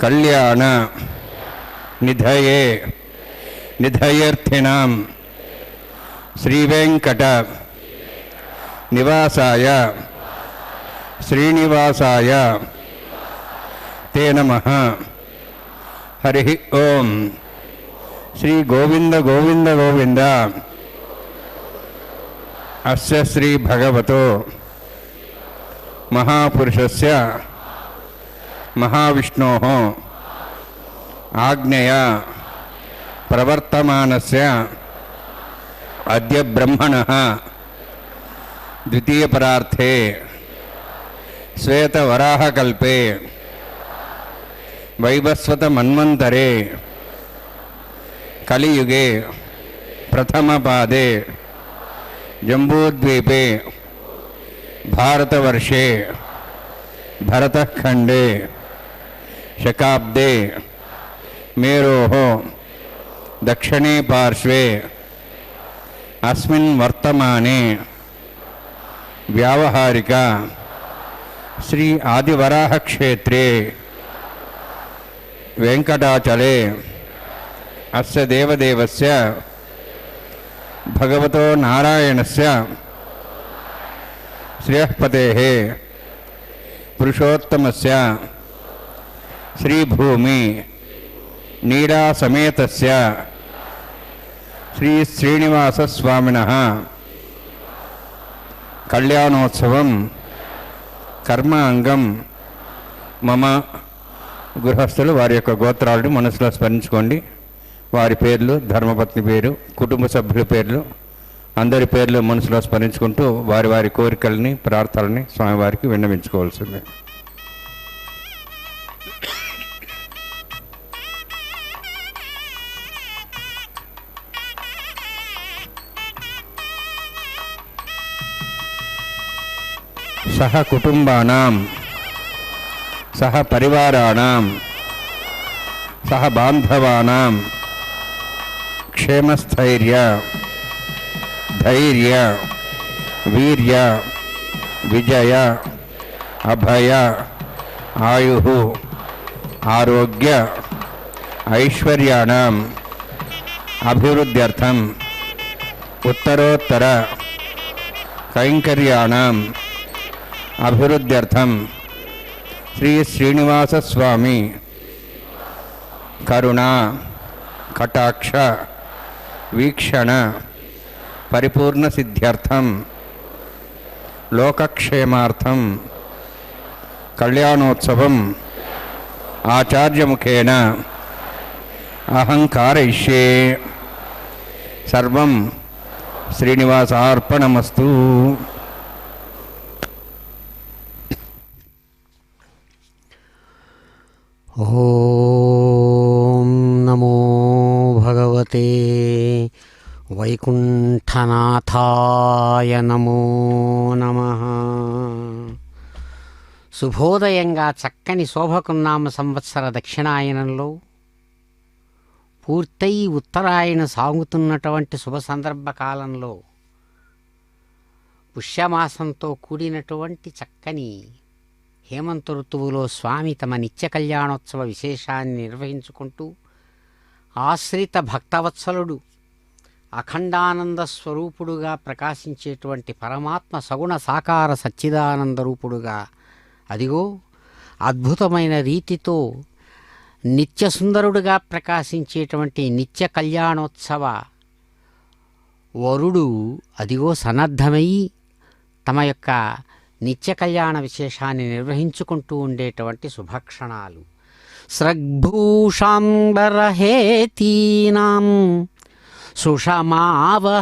కళ్యాణ నిధయే నిధయేర్థినాం శ్రీవేంకట నివాసాయ శ్రీనివాసాయ తే నమః. హరి ఓం. శ్రీ గోవింద గోవింద గోవింద. అస్య శ్రీ భగవతో మహాపురుషస్య మహావిష్ణోః ఆజ్ఞయా ప్రవర్తమానస్య అద్య బ్రహ్మణః ద్వితీయపరార్థే శ్వేతవరాహకల్పే వైవస్వతమన్వంతరే కలియుగే ప్రథమపాదే జంబూద్వీపే భారతవర్షే భరతఖండే శకాబ్దే మేరోః దక్షిణే పార్శ్వే అస్మిన్ వర్తమానే వ్యావహారిక శ్రీ ఆదివరాహ క్షేత్రే వెంకటాచలే అస్య దేవదేవస్య భగవతో నారాయణస్య శ్రేయఃపతేః పురుషోత్తమస్య శ్రీభూమి నీడాసమేతస్య శ్రీ శ్రీనివాసస్వామినః కళ్యాణోత్సవం కర్మ అంగం మమ. గృహస్థులు వారి యొక్క గోత్రాలను మనసులో స్మరించుకోండి. వారి పేర్లు, ధర్మపత్ని పేరు, కుటుంబ సభ్యుల పేర్లు, అందరి పేర్లు మనసులో స్మరించుకుంటూ వారి వారి కోరికల్ని, ప్రార్థనల్ని స్వామివారికి విన్నవించుకోవాల్సిందే. సహ కుటుంబానాం సహ పరివారాణాం సహ బాంధవానాం క్షేమస్థైర్య ధైర్య వీర్య విజయ అభయ ఆయు ఆరోగ్య ఐశ్వర్యాణం అభివృద్ధ్యర్థం ఉత్తరోత్తర కైంకర్యాణం అభివృద్ధ్యర్థం శ్రీ శ్రీనివాసస్వామి కరుణా కటాక్ష వీక్షణ పరిపూర్ణ సిద్ధ్యర్థం లోకక్షేమార్థం కళ్యాణోత్సవం ఆచార్యముఖేన అహం కారయిష్యే. సర్వం శ్రీనివాసార్పణమస్తు. ఓం నమో భగవతే వైకుంఠనాథాయ నమో నమః. శుభోదయంగా చక్కని శోభకున్నామ సంవత్సర దక్షిణాయనంలో పూర్తయి ఉత్తరాయణ సాగుతున్నటువంటి శుభ సందర్భ కాలంలో పుష్యమాసంతో కూడినటువంటి చక్కని హేమంత ఋతువులో స్వామి తమ నిత్య కళ్యాణోత్సవ విశేషాన్ని నిర్వహించుకుంటూ ఆశ్రిత భక్తవత్సలుడు అఖండానంద స్వరూపుడుగా ప్రకాశించేటువంటి పరమాత్మ సగుణ సాకార సచ్చిదానంద రూపుడుగా అదిగో అద్భుతమైన రీతితో నిత్య సుందరుడుగా ప్రకాశించేటువంటి నిత్య కళ్యాణోత్సవ వరుడు అదిగో సన్నద్ధమై తమ యొక్క నిత్య కళ్యాణ విశేషాన్ని నిర్వహించుకుంటూ ఉండేటువంటి శుభక్షణాలు. స్రగ్భూషాంబరహేతీనాం సుషమావహమూర్తయే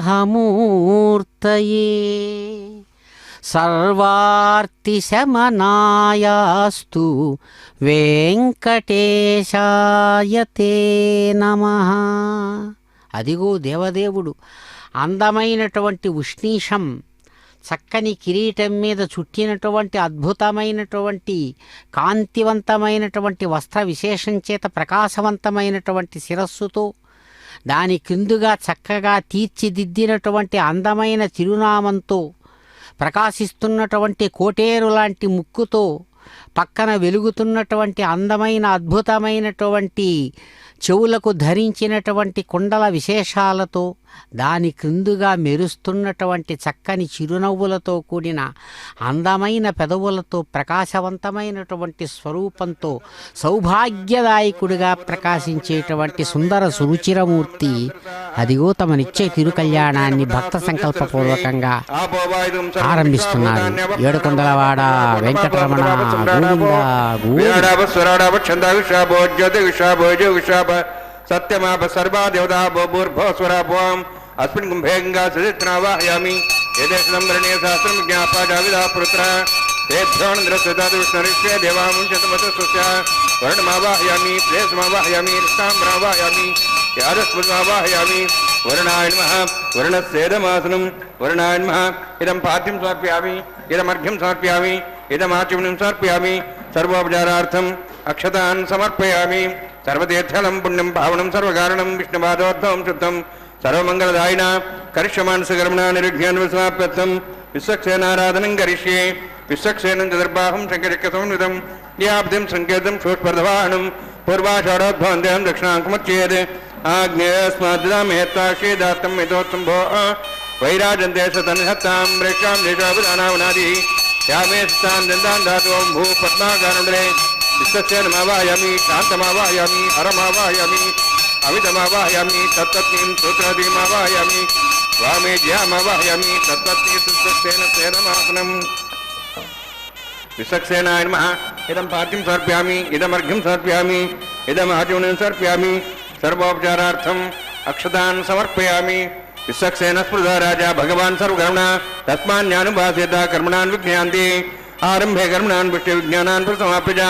సర్వార్తిశమనాయాస్తు వెంకటేశాయ తే నమః. అదిగో దేవదేవుడు అందమైనటువంటి ఉష్ణీషం చక్కని కిరీటం మీద చుట్టినటువంటి అద్భుతమైనటువంటి కాంతివంతమైనటువంటి వస్త్ర విశేషం చేత ప్రకాశవంతమైనటువంటి శిరస్సుతో దాని క్రిందుగా చక్కగా తీర్చిదిద్దినటువంటి అందమైన చిరునామంతో ప్రకాశిస్తున్నటువంటి కోటేరు లాంటి ముక్కుతో పక్కన వెలుగుతున్నటువంటి అందమైన అద్భుతమైనటువంటి చెవులకు ధరించినటువంటి కుండల విశేషాలతో దాని క్రిందుగా మెరుస్తున్నటువంటి చక్కని చిరునవ్వులతో కూడిన అందమైన పెదవులతో ప్రకాశవంతమైనటువంటి స్వరూపంతో సౌభాగ్యదాయకుడిగా ప్రకాశించేటువంటి సుందర సురుచిరమూర్తి అదిగో తమ నిత్య తిరుకల్యాణాన్ని భక్త సంకల్పపూర్వకంగా ఆరంభిస్తున్నారు. ఏడుకొండలవాడ వెంకటరమణ సత్యమాప సర్వా దేవతా భూర్భస్వరాభ్వాం అస్మిన్ కుంభే గంగా సుచిత్రావాహయామి యదేశం రణీయ సహస్రం జ్ఞాపాజావిదా పుత్ర తేభ్యోంద్రస్వృష్ణరిష్యే దేవాముంచతమతస్య వర్ణమావాహయామి ప్రేసమావాహయామి రిష్టాంబరావాహయామి యాదస్మృతమావాహయామి వరుణాయ నమః వరుణస్యేదమాసనం వరుణాయ నమః ఇదం పాద్యం సమర్పయామి ఇదమర్ఘ్యం సమర్పయామి ఇదమాచమనం సమర్పయామి సర్వోపచారార్థం అక్షతాన్ సమర్పయామి సర్వతీర్థలం పుణ్యం పావనం సర్వకారణం విష్ణుపాదోద్భవం శుద్ధం సర్వమంగళదాయిన కరిష్యమానసకర్మణ నిరుఘ్యాన్వసమాప్యర్థం విశ్వక్సేనారాధనం కరిష్యే విశ్వక్సేనం చతుర్బాహం శంకరకసంవిధం యాబ్దిం సంకేతం షోష్పర్ధవాహనం పూర్వాషాఢోద్భవం దేహం దక్షిణాంకమచ్చేద్ ఆగ్నేయస్మాద్దామేత్తాశేదాత్తం మితోత్తంభో వైరాజంతే సతన్హత్తాం ప్రేక్షాం దేశాభిధానావనాది యామే స్థాన్ దందాన్ ధాతువం భూ పద్మాగానుడే విశ్వసేనమావాహయామి శాంతమావాహయామి హరమావాహయామి అమితమావాహయామి తత్పత్నీం సూత్రదీమావాహయామి వామే జ్యామావాహయామి తత్పత్నీ విశ్వక్సేన సేనమాసనం విశ్వక్సేనాయ నమః ఇదం పాద్యం సమర్పయామి ఇదమర్ఘ్యం సమర్పయామి ఇదమాచమనం సమర్పయామి సర్వోపచారార్థం అక్షతాన్ సమర్పయామి విశ్వక్సేన స్పృధా రాజా భగవాన్ సర్వకర్మణ తస్మాన్యానుభాసేత కర్మణాన్ విజ్ఞాంతి ఆరంభే కర్మణాన్ పుష్టి విజ్ఞానాన్ ప్రసమాప్యజ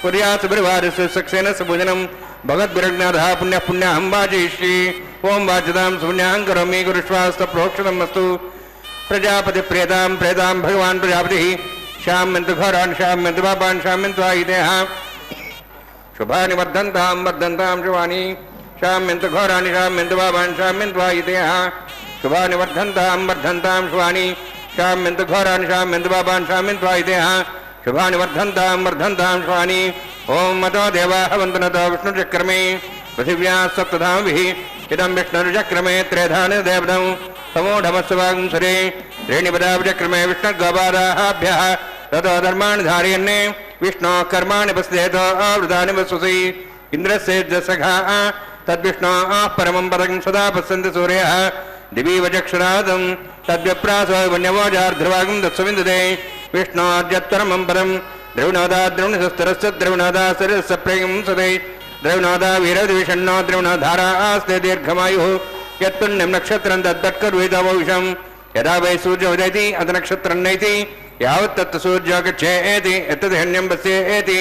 కుర్యాత్పరివారస్య సక్సేనస్య భోజనం భగవద్విరజ్ఞాధ పుణ్య పుణ్యాహం వాచయిష్యే ఓం వాచతాం శూన్యాహం కరోమి గురుశ్వాస్త ప్రోక్షణం అస్తు ప్రజాపతి ప్రేతాం ప్రేతాం భగవాన్ ప్రజాపతి శామ్యంతు ఘోరాన్ శామ్యంతు పాపాన్ శామ్యంతు ఆయుధేహ శుభాని వర్ధంతాం వర్ధంతాం శుభాని శామ్యంతు ఘోరాని శామ్యంతు పాపాన్ శామ్యంతు ఆయుధేహ శుభాని వర్ధంతాం వర్ధంతాం శుభాని శామ్యంతు ఘోరాని శామ్యంతు పాపాన్ శామ్యంతు ఆయుధేహ శుభాని వర్ధంతాం వర్ధంతాం శుభాని ఓం మతో దేవాః వందనతో విష్ణుచక్రమే పృథివ్యా సప్తధామిభిః ఇదం విష్ణుర్చక్రమే త్రేధాని దేవతం సమూఢమస్వాంసరే శ్రేణిపదాచక్రమే విష్ణుర్గోపాదాభ్యः తతో ధర్మాణి ధారయన్నే విష్ణోః కర్మాణి పశ్యేతో ఆవృతాని వసుసి ఇంద్రస్యేజ్జసఖా తద్విష్ణోః పరమం పదం సదా పశ్యంతి సూర్యः దివీవ చక్షురాదం తద్విప్రాసో వన్యవోజార్ధ్రువాగం దత్సవిందతే విష్ణోర్జత్పరమం పదం ద్రవిణోదా ద్రవిణసస్తరస్య ద్రవిణోదా శరీరస్య ప్రేయం సదే ద్రవిణోదా వీరద్విషణ్ణో ద్రవిణోధారా ఆస్తే దీర్ఘమాయుః యత్పుణ్యం నక్షత్రం తద్దత్కర్వేదవౌషం యదా వై సూర్యోదయతి అత నక్షత్రం నైతి యావత్ తత్ సూర్యో గచ్ఛేతి యత్తదహన్యం పశ్యేతి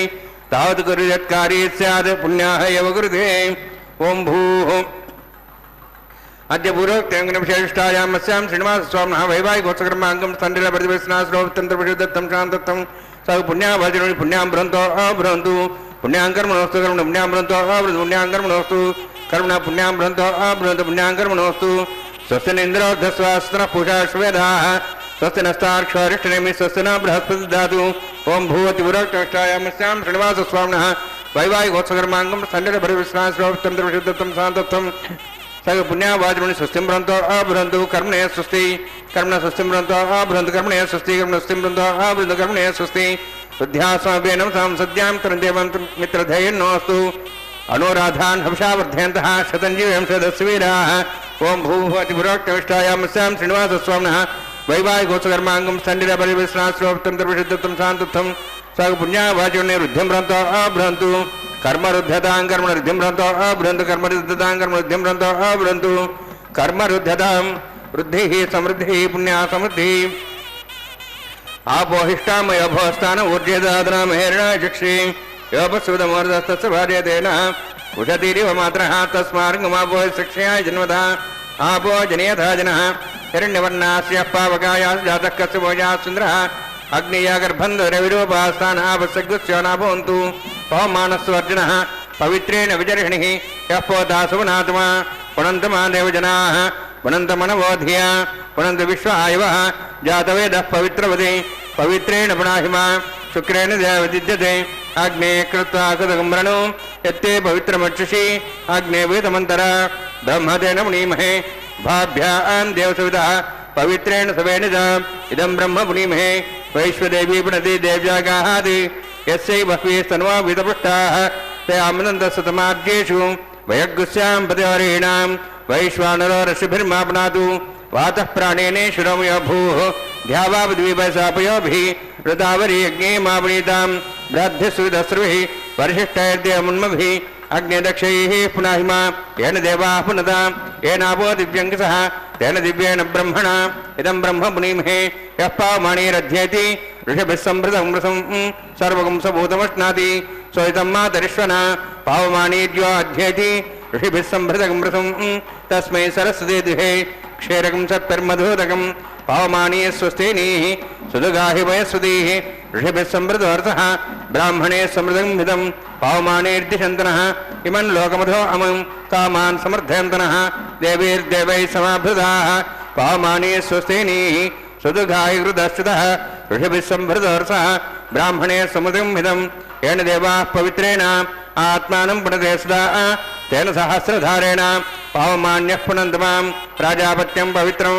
తావత్ కుర్యత్కారీ స్యాద్ పుణ్యాః ఏవ కురుతే ఓం భూః అద్య పూర్వోక్తేంగనవిశేషిష్టాయాం అస్యాం శ్రీనివాసస్వామినః వైవాహికోత్సకర్మాంగం స్థండిల ప్రతివేశనాశ్రోతంత్రవిశుద్ధత్తం శాంతత్వం సౌ పుణ్యాభజనుని పుణ్యాం భ్రంతో అభ్రంతు పుణ్యాం కర్మణోస్తు కర్మణ పుణ్యాం భ్రంతో అభృతు పుణ్యాం కర్మణోస్తు కర్మణ పుణ్యాం భ్రంతో అభ్రంతు పుణ్యాం కర్మణోస్తు స్వస్తి ఇంద్రోర్ధస్వాస్త్ర పూషా శ్వేదాః స్వస్తి నస్తార్క్షరిష్టనేమి స్వస్తి న బృహస్పతి దాతు ఓం భూవతి పురోక్తాయామస్యాం శ్రీనివాసస్వామినః వైవాహికోత్సకర్మాంగం స్థండిల ప్రతివేశనాశ్రోతంత్రవిశుద్ధత్తం శాంతత్వం సగ పుణ్యావాచముని స్వస్తిం భ్రంతో అభ్రంతు కర్మణే స్వస్తి కర్మణ స్వస్తిం భ్రంతో అభ్రంతు కర్మణే స్వస్తి కర్మణ స్వస్తిం భ్రంతో అభ్రంతు కర్మణే స్వస్తి బుద్ధ్యాస్మాభేనం సాం సద్యాం తరందేవం మిత్రధైర్నోస్తు అనురాధాన్ హంసా వర్ధయంతః శతంజీవం శతస్వీరాः ఓం భూభవతి పురోక్తవిష్టాయామస్యాం శ్రీనివాసస్వామినః వైవాహికోత్సకర్మాంగం స్థండిల పరివేశనాశ్రోతంత్రవిశుద్ధత్వం శాంతత్వం సగ పుణ్యావాచముని వృద్ధిం భ్రంతో అభ్రంతు కర్మరుద్ధతాం కర్మరుద్ధిం భ్రంతో అభ్రంతు కర్మరుద్ధతాం కర్మరుద్ధిం భ్రంతో అభ్రంతు కర్మరుద్ధతాం వృద్ధి సమృద్ధి పుణ్యా సమృద్ధి ఆపోహిష్టామయోభోస్థాన ఊర్జేదాదనా మహేరణా చక్షి యోపస్సుదమోర్ధస్తస్య భార్యతేన ఉషతీరివ మాత్రః తస్మార్గమాపో శిక్షయాయ జన్మదా ఆపో జనయథా జనః హిరణ్యవర్ణాస్య పావకాయాస్ జాతః కస్య భోజా సుందరః అగ్నియాగర్భంధరవిరూపాస్థాన ఆపస్సగ్స్యోనాభవంతు పవమానస్వర్జునః పవిత్రేణ విజర్హిణిః యః పోతాసువనాత్మా పునంతమా దేవజనాః పునంతమనవోధియా పునంత విశ్వాయవః జాతవేదః పవిత్రవతి పవిత్రేణ పునాహిమా శుక్రేణ దేవదిద్యతే అగ్నే కృత్వా కృతగంబ్రణో యత్తే పవిత్రమర్చుషి అగ్నే వేదమంతర బ్రహ్మతేన మునీమహే భాభ్యాం దేవసవితః పవిత్రేణ సవేన చ ఇదం బ్రహ్మ పునీమహే వైశ్వదేవీ పునతి దేవ్యాగాహాది యస్యై బహ్వీ స్తన్వా విదపుష్టాః తయామనందస్తమాద్యేషు వయగ్గుస్యాం పతివరీణాం వైశ్వానరో ఋషిభిర్మాప్నాతు వాతః ప్రాణేనే శిరోమయో భూః ధ్యావాపద్వీపసాపయోభిः ఋతావరీ యజ్ఞే మాపునీతాం బ్రాధ్యస్సువిదస్రుभिः పరిశిష్టైర్దేవమున్మభిः అగ్నిదక్షైः పునాహిమా येन देवाः पुनता येनापो दिव्यङ्कसः तेन दिव्येन ब्रह्मणा इदं ब्रह्म पुनीमहे यः पावमाणीरध्येति ऋषिभिः सम्भृतं मृसं सर्वगं सबूतमश्नाति सोऽयं मातरिश्वना पावमाणीर्यो अध्येति ऋषिभिः सम्भृतं मृसं तस्मै सरस्वती दुहे क्षीरकं सत्पर्मधोदकं पावमानी स्वस्तिनीः सुदुगाहि वयस्वतीः ऋषिभिः सम्भृतोऽर्थः ब्राह्मणे समृद्धं हितं पावमानेर्दिशन्तनः इमं लोकमधो अमं कामान् समर्थयन्तनः देवीर्देवैः समाभृताः पावमाने स्वस्तिनीः सुदुघाहि हृदश्रुतः ऋषिभिः सम्भृतोऽर्थः ब्राह्मणे समृद्धं हितं येन देवाः पवित्रेण आत्मानं पुनते सदा तेन सहस्रधारेण पावमान्यः पुनन्तमां प्राजापत्यं पवित्रं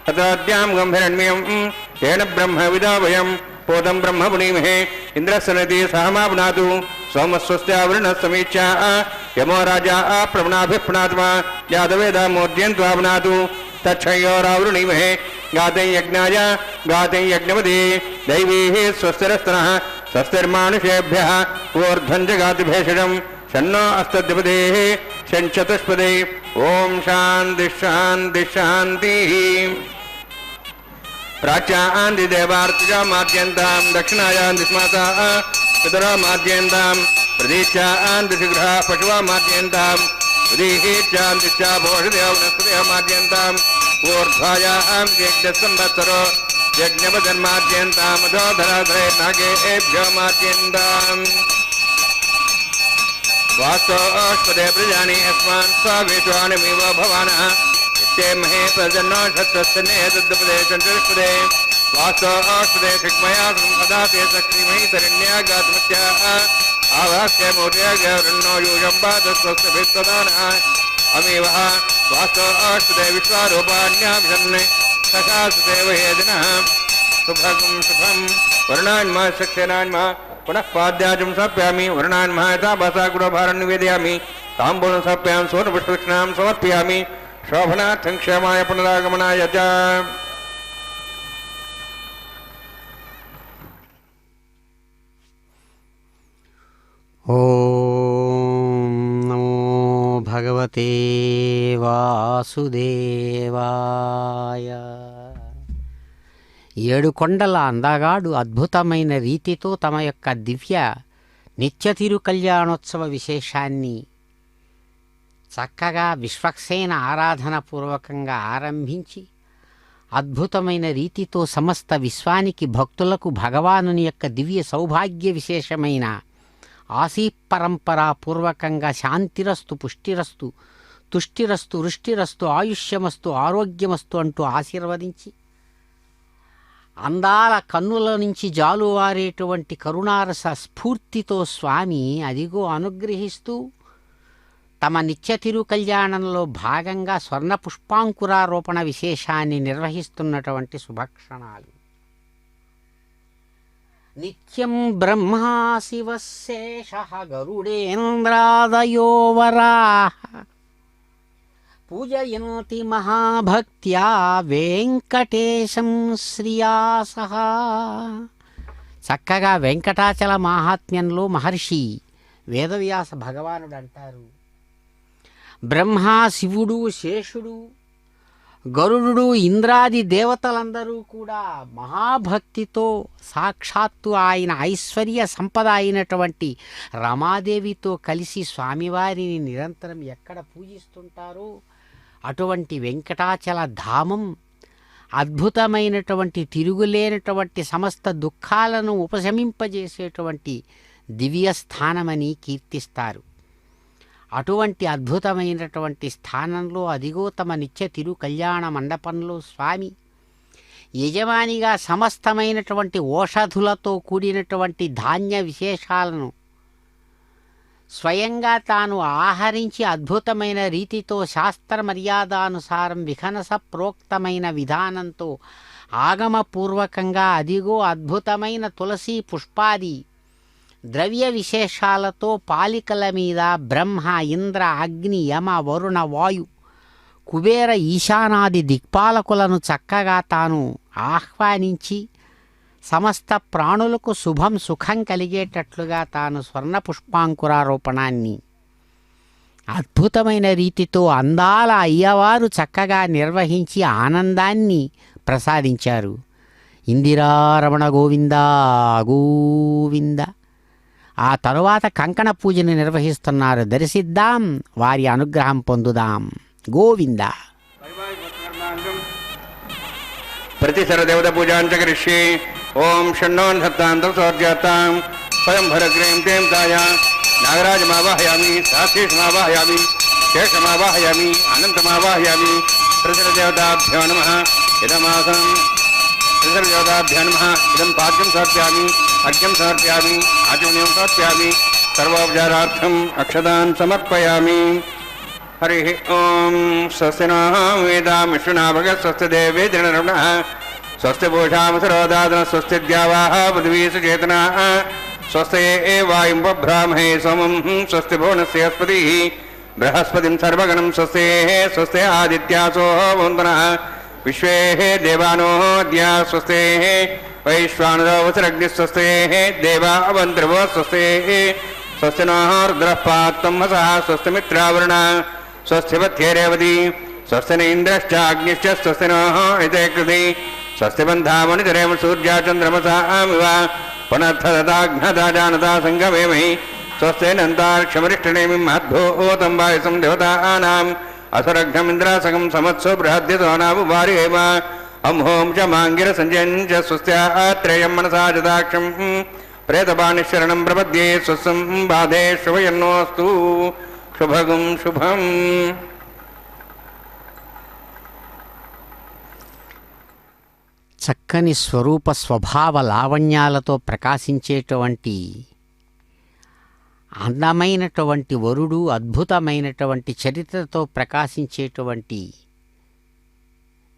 तत्राद्यां गम्भीरण्यं येन ब्रह्मविदा वयं पोतं ब्रह्म पुनीमहे इन्द्रस्सनति सहमापुनातु सोमस्वस्त्यावृणः समीक्षा यमो राजा प्रवणाभिः पुनात्मा यादवेदामोर्जयन्त्वा पुनातु तच्छयोरावृणीमहे गाते यज्ञाय गाते यज्ञपति दैवीः स्वस्तिरस्तनः स्वस्तिर्मानुषेभ्यः ऊर्ध्वं जगाति भेषजं शन्नो अस्तद्विपदेः शञ्चतुष्पदे ॐ शान्तिः शान्तिः शान्तिः प्राच्यान्ति देवार्तिजा माद्यन्तां दक्षिणायान्ति स्माताः पितरा माद्यन्तां प्रदीच्यान्ति शीघ्रः पशुवा माद्यन्तां उदीहीच्यान्तिश्चा भोषदेव वनस्पतयः माद्यन्ताम् ऊर्ध्वायां यज्ञसंवत्सरो यज्ञपजन्माद्यन्तामधो धराधरे नागेभ्यो माद्यन्ताम् वास्तोष्पदे प्रजानि अस्मान् स्वावेष्वानिमिव भवानः ते महे प्रजन्नो शत्रस्ने तद्पदे चन्द्रपदे वास्तोष्पदे शिक्मया संपदाते शक्तिमयि तरण्या गातमत्याः आवास्य मौर्य गौरन्नो यूजम्बादस्वस्तभिस्तदानः अमीवः वास्तोष्पदे विश्वारूपाण्याभिषन्ने सखासुदेवहेदिनः शुभगं शुभं वर्णान्मः शक्तेनान्मः पुनः पाद्याजं समर्पयामि वर्णान्मः यथा भासागुणभारं निवेदयामि ताम्बूलं समर्पयामि सुवर्णपुष्पदक्षिणां समर्पयामि शोभनार्थं क्षेमाय पुनरागमनाय च ఓం నమో భగవతే వాసుదేవాయ. ఏడు కొండల అందగాడు అద్భుతమైన రీతితో తమ యొక్క దివ్య నిత్య తిరు కళ్యాణోత్సవ విశేషాన్ని చక్కగా విశ్వక్సేన ఆరాధన పూర్వకంగా ఆరంభించి అద్భుతమైన రీతితో సమస్త విశ్వానికి భక్తులకు భగవానుని యొక్క దివ్య సౌభాగ్య విశేషమైన ఆసీపరంపరా పూర్వకంగా శాంతిరస్తు పుష్టిరస్తు తుష్టిరస్తు వృష్టిరస్తు ఆయుష్యమస్తు ఆరోగ్యమస్తు అంటూ ఆశీర్వదించి అందాల కన్నుల నుంచి జాలువారేటువంటి కరుణారస స్ఫూర్తితో స్వామి అదిగో అనుగ్రహిస్తూ తమ నిత్య తిరు కళ్యాణంలో భాగంగా స్వర్ణ పుష్పాంకురారోపణ విశేషాన్ని నిర్వహిస్తున్నటువంటి శుభక్షణాలు. నిత్యం బ్రహ్మా శివశేషః గరుడేంద్రాదయో వరాః పూజయంతి మహాభక్త్యా వెంకటేశం శ్రియా సహా. చక్కగా వెంకటాచల మాహాత్మ్యంలో మహర్షి వేదవ్యాస భగవానుడు అంటారు, బ్రహ్మ శివుడు శేషుడు గరుడు ఇంద్రాది దేవతలందరూ కూడా మహాభక్తితో సాక్షాత్తు ఆయన ఐశ్వర్య సంపద అయినటువంటి రమాదేవితో కలిసి స్వామివారిని నిరంతరం ఎక్కడ పూజిస్తుంటారో అటువంటి వెంకటాచల ధామం అద్భుతమైనటువంటి తిరుగులేనటువంటి సమస్త దుఃఖాలను ఉపశమింపజేసేటువంటి దివ్యస్థానమని కీర్తిస్తారు. అటువంటి అద్భుతమైనటువంటి స్థానంలో అదిగో తమ నిత్య తిరు కళ్యాణ మండపంలో స్వామి యజమానిగా సమస్తమైనటువంటి ఓషధులతో కూడినటువంటి ధాన్య విశేషాలను స్వయంగా తాను ఆహరించి అద్భుతమైన రీతితో శాస్త్ర మర్యాదానుసారం విఖనస ప్రోక్తమైన విధానంతో ఆగమపూర్వకంగా అదిగో అద్భుతమైన తులసి పుష్పాది ద్రవ్య విశేషాలతో పాలికల మీద బ్రహ్మ ఇంద్ర అగ్ని యమ వరుణ వాయు కుబేర ఈశానాది దిక్పాలకులను చక్కగా తాను ఆహ్వానించి సమస్త ప్రాణులకు శుభం సుఖం కలిగేటట్లుగా తాను స్వర్ణ పుష్పాంకురారోపణాన్ని అద్భుతమైన రీతితో అందాల అయ్యవారు చక్కగా నిర్వహించి ఆనందాన్ని ప్రసాదించారు. ఇందిరారమణ గోవింద గోవింద. ఆ తరువాత కంకణ పూజను నిర్వహిస్తున్నారు. దర్శిద్దాం, వారి అనుగ్రహం పొందుదాం. గోవింద. ప్రతిసర దేవత పూజాంచ కరిష్యే. ఓం షణ్ణోన్హత్తాంతం సౌర్యాత్తాం స్వయంభరగ్రేం తేం తాయ నాగరాజమావాహయామి, శాస్త్రీషమావాహయామి, శేషమావాహయామి, అనంతమావాహయామి. ప్రతిసర దేవతాభ్యో నమః. ఇదమాసం ప్రతిసర దేవతాభ్యో నమః. ఇదం పాద్యం సమర్ప్యామి, అర్ఘ్యం సమర్ప్యామి, ఆచమనీయం సమర్ప్యామి. సర్వోపచారార్థం అక్షతాన్ సమర్పయామి. హరి ఓం. స్వస్తి నః వేదాం విష్ణునా భగత్. స్వస్తి దేవే దినరమణః. స్వస్తి పూషామసరోదాదన. స్వస్తి ద్యావాః పృథివీ సుచేతనాః. స్వస్తి వాయుం బభ్రామహే సోమం. స్వస్తి భువనస్యస్పతిః బృహస్పతిం సర్వగణం. స్వస్తి స్వస్తి ఆదిత్యాసో వందనః. విశ్వే దేవానో ద్యా. స్వస్తి వైశ్వానరో వసురగ్నిః. స్వస్తి దేవావంతర్వో. స్వస్తి స్వస్తి నః రుద్రః పాత్తం వసః. స్వస్తి మిత్రావరుణ. స్వస్తి పథ్యేరేవతి. స్వస్తి న ఇంద్రశ్చాగ్నిశ్చ. స్వస్తి నః ఇతే కృతి. స్వస్తి బంధామణితరేమ సూర్యా చంద్రమసామివ. పునఃదాఘ్నదాజానదా సంగమేమహి. స్వస్తి నంతాక్షమరిష్టనేమి మహద్భూతం వాయుసం దేవతానాం. అసురఘ్నమింద్రాసకం సమత్సో బృహద్యతో నామువారేమ. అంహోం చ మాంగిర సంజయం చ. స్వస్త్యాత్రేయం మనసా జదాక్షం ప్రేతబాణిశరణం ప్రపద్యే. స్వస్సం బాధే శుభయన్నోస్తు. శుభగం శుభం. చక్కని స్వరూప స్వభావ లావణ్యాలతో ప్రకాశించేటువంటి అందమైనటువంటి వరుడు, అద్భుతమైనటువంటి చరిత్రతో ప్రకాశించేటువంటి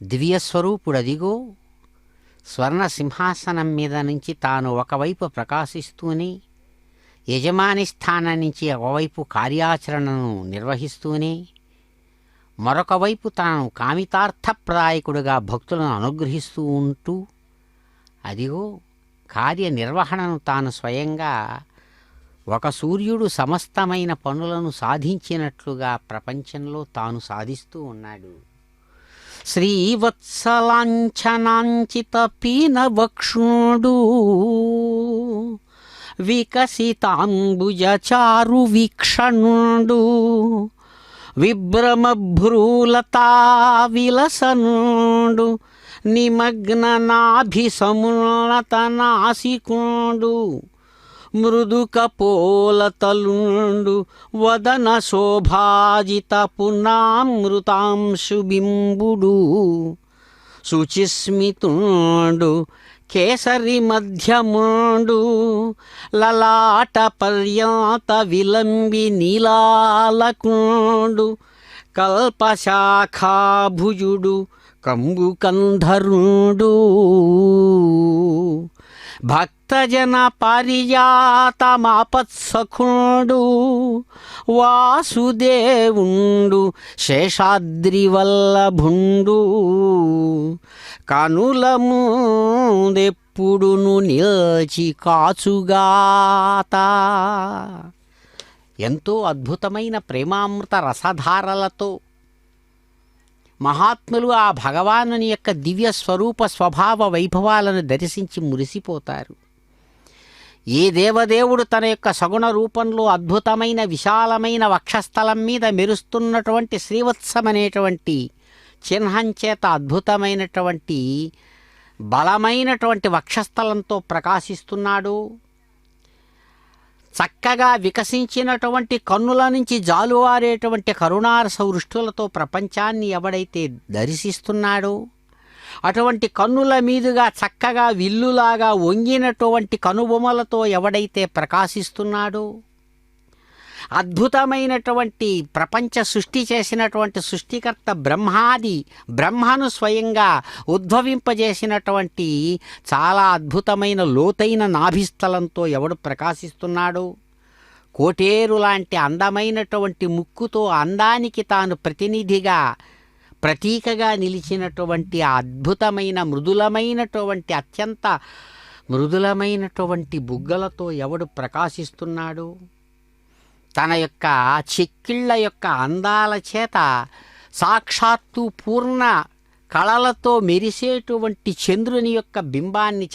దివ్యస్వరూపుడు అదిగో స్వర్ణ సింహాసనం మీద నుంచి తాను ఒకవైపు ప్రకాశిస్తూనే, యజమాని స్థానం నుంచి ఒకవైపు కార్యాచరణను నిర్వహిస్తూనే, మరొక వైపు తాను కామితార్థప్రదాయకుడుగా భక్తులను అనుగ్రహిస్తూ ఉంటూ, అదిగో కార్యనిర్వహణను తాను స్వయంగా ఒక సూర్యుడు సమస్తమైన పనులను సాధించినట్లుగా ప్రపంచంలో తాను సాధిస్తూ ఉన్నాడు. శ్రీవత్సలాంఛనాంచిత పీనవక్షుడు వికసితాంబుజచారు వీక్షణుడు విభ్రమభ్రూలతా విలసనుడు నిమగ్న నాభిసమున్నత నాసికుండు మృదు కపోలతలుండు వదన శోభాజిత పునామృతాంశుబింబుడు శుచిస్మితుండు కేసరి మధ్యముండు లలాట పర్యంత విలంబి నీలాలకుండు కల్పశాఖాభుజుడు కంబుకంధరుడు భక్తజన పారిజాతమాపత్సఖుండు వాసుదేవుండు శేషాద్రివల్లభుండు కనులముదెప్పుడును నిల్చి కాచుగాత. ఎంతో అద్భుతమైన ప్రేమామృత రసధారలతో మహాత్ములు ఆ భగవానుని యొక్క దివ్య స్వరూప స్వభావ వైభవాలను దర్శించి మురిసిపోతారు. ఏ దేవదేవుడు తన యొక్క సగుణ రూపంలో అద్భుతమైన విశాలమైన వక్షస్థలం మీద మెరుస్తున్నటువంటి శ్రీవత్సమనేటువంటి చిహ్నం చేత అద్భుతమైనటువంటి బలమైనటువంటి వక్షస్థలంతో ప్రకాశిస్తున్నాడు, చక్కగా వికసించినటువంటి కన్నుల నుంచి జాలువారేటువంటి కరుణారస వృష్టులతో ప్రపంచాన్ని ఎవడైతే దర్శిస్తున్నాడో అటువంటి కన్నుల మీదుగా చక్కగా విల్లులాగా వంగినటువంటి కనుబొమలతో ఎవడైతే ప్రకాశిస్తున్నాడో, అద్భుతమైనటువంటి ప్రపంచ సృష్టి చేసినటువంటి సృష్టికర్త బ్రహ్మను స్వయంగా ఉద్భవింపజేసినటువంటి చాలా అద్భుతమైన లోతైన నాభిస్థలంతో ఎవడు ప్రకాశిస్తున్నాడో, కోటేరు లాంటి అందమైనటువంటి ముక్కుతో అందానికి తాను ప్రతీకగా నిలిచినటువంటి ఆ అద్భుతమైన అత్యంత మృదులమైనటువంటి బుగ్గలతో ఎవడు ప్రకాశిస్తున్నాడు, తన యొక్క చెక్కిళ్ళ యొక్క అందాల చేత సాక్షాత్తు పూర్ణ కళలతో మెరిసేటువంటి చంద్రుని యొక్క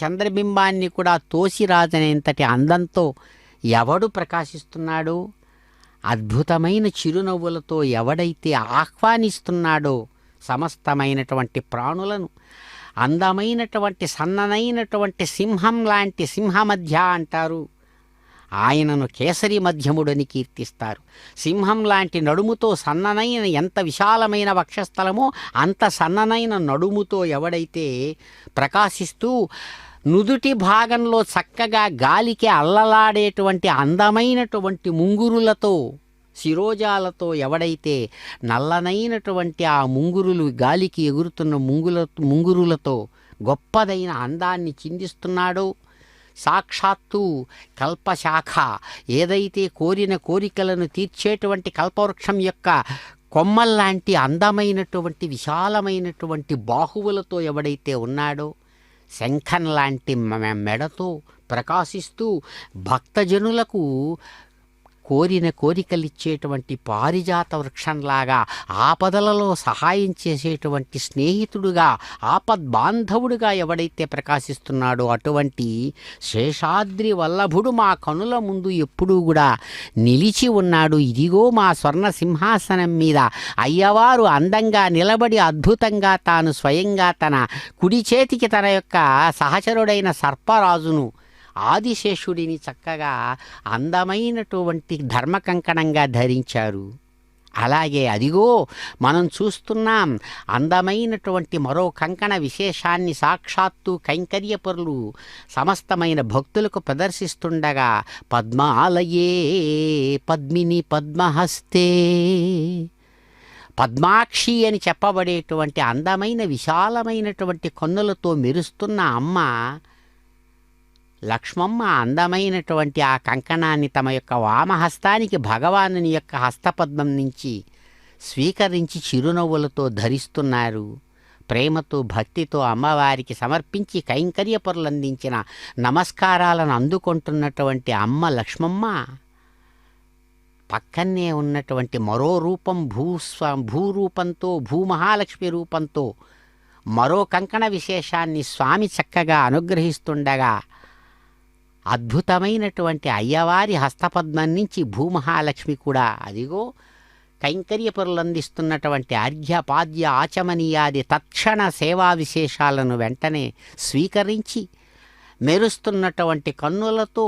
చంద్రబింబాన్ని కూడా తోసిరాజనేంతటి అందంతో ఎవడు ప్రకాశిస్తున్నాడో, అద్భుతమైన చిరునవ్వులతో ఎవడైతే ఆహ్వానిస్తున్నాడో సమస్తమైనటువంటి ప్రాణులను, అందమైనటువంటి సన్ననైనటువంటి సింహం లాంటి సింహమధ్య అంటారు. ఆయనను కేసరి మధ్యముడని కీర్తిస్తారు. సింహం లాంటి నడుముతో సన్ననైన, ఎంత విశాలమైన వక్షస్థలమో అంత సన్ననైన నడుముతో ఎవడైతే ప్రకాశిస్తూ నుదుటి భాగంలో చక్కగా గాలికి అల్లలాడేటువంటి అందమైనటువంటి ముంగురులతో, శిరోజాలతో ఎవడైతే నల్లనైనటువంటి ఆ ముంగురులు, గాలికి ఎగురుతున్న ముంగురులతో గొప్పదైన అందాన్ని చిందిస్తున్నాడో, సాక్షాత్తు కల్పశాఖ, ఏదైతే కోరిన కోరికలను తీర్చేటువంటి కల్పవృక్షం యొక్క కొమ్మల్లాంటి అందమైనటువంటి విశాలమైనటువంటి బాహువులతో ఎవడైతే ఉన్నాడో, శంఖం లాంటి మెడతో ప్రకాశిస్తూ భక్తజనులకు కోరిన కోరికలిచ్చేటువంటి పారిజాత వృక్షంలాగా ఆపదలలో సహాయం చేసేటువంటి స్నేహితుడుగా, ఆపద్బాంధవుడుగా ఎవడైతే ప్రకాశిస్తున్నాడో అటువంటి శేషాద్రి వల్లభుడు మా కనుల ముందు ఎప్పుడూ కూడా నిలిచి ఉన్నాడు. ఇదిగో మా స్వర్ణ సింహాసనం మీద అయ్యవారు అందంగా నిలబడి అద్భుతంగా తాను స్వయంగా తన కుడి చేతికి తన యొక్క సహచరుడైన సర్పరాజును, ఆదిశేషుడిని చక్కగా అందమైనటువంటి ధర్మకంకణంగా ధరించారు. అలాగే అదిగో మనం చూస్తున్నాం, అందమైనటువంటి మరో కంకణ విశేషాన్ని సాక్షాత్తు కైంకర్యపరులు సమస్తమైన భక్తులకు ప్రదర్శిస్తుండగా, పద్మాలయే పద్మిని పద్మహస్తే, పద్మాక్షి అని చెప్పబడేటువంటి అందమైన విశాలమైనటువంటి కన్నులతో మెరుస్తున్న అమ్మ లక్ష్మమ్మ అందమైనటువంటి ఆ కంకణాన్ని తమ యొక్క వామహస్తానికి భగవానుని యొక్క హస్తపద్మం నుంచి స్వీకరించి చిరునవ్వులతో ధరిస్తున్నారు. ప్రేమతో భక్తితో అమ్మవారికి సమర్పించి కైంకర్యపరులు అందించిన నమస్కారాలను అందుకుంటున్నటువంటి అమ్మ లక్ష్మమ్మ పక్కనే ఉన్నటువంటి మరో రూపం భూరూపంతో, భూమహాలక్ష్మి రూపంతో మరో కంకణ విశేషాన్ని స్వామి చక్కగా అనుగ్రహిస్తుండగా, అద్భుతమైనటువంటి అయ్యవారి హస్తపద్మం నుంచి భూమహాలక్ష్మి కూడా అదిగో కైంకర్యపరులు అందిస్తున్నటువంటి అర్ఘ్యపాద్య ఆచమనీయాది తక్షణ సేవా విశేషాలను వెంటనే స్వీకరించి మెరుస్తున్నటువంటి కన్నులతో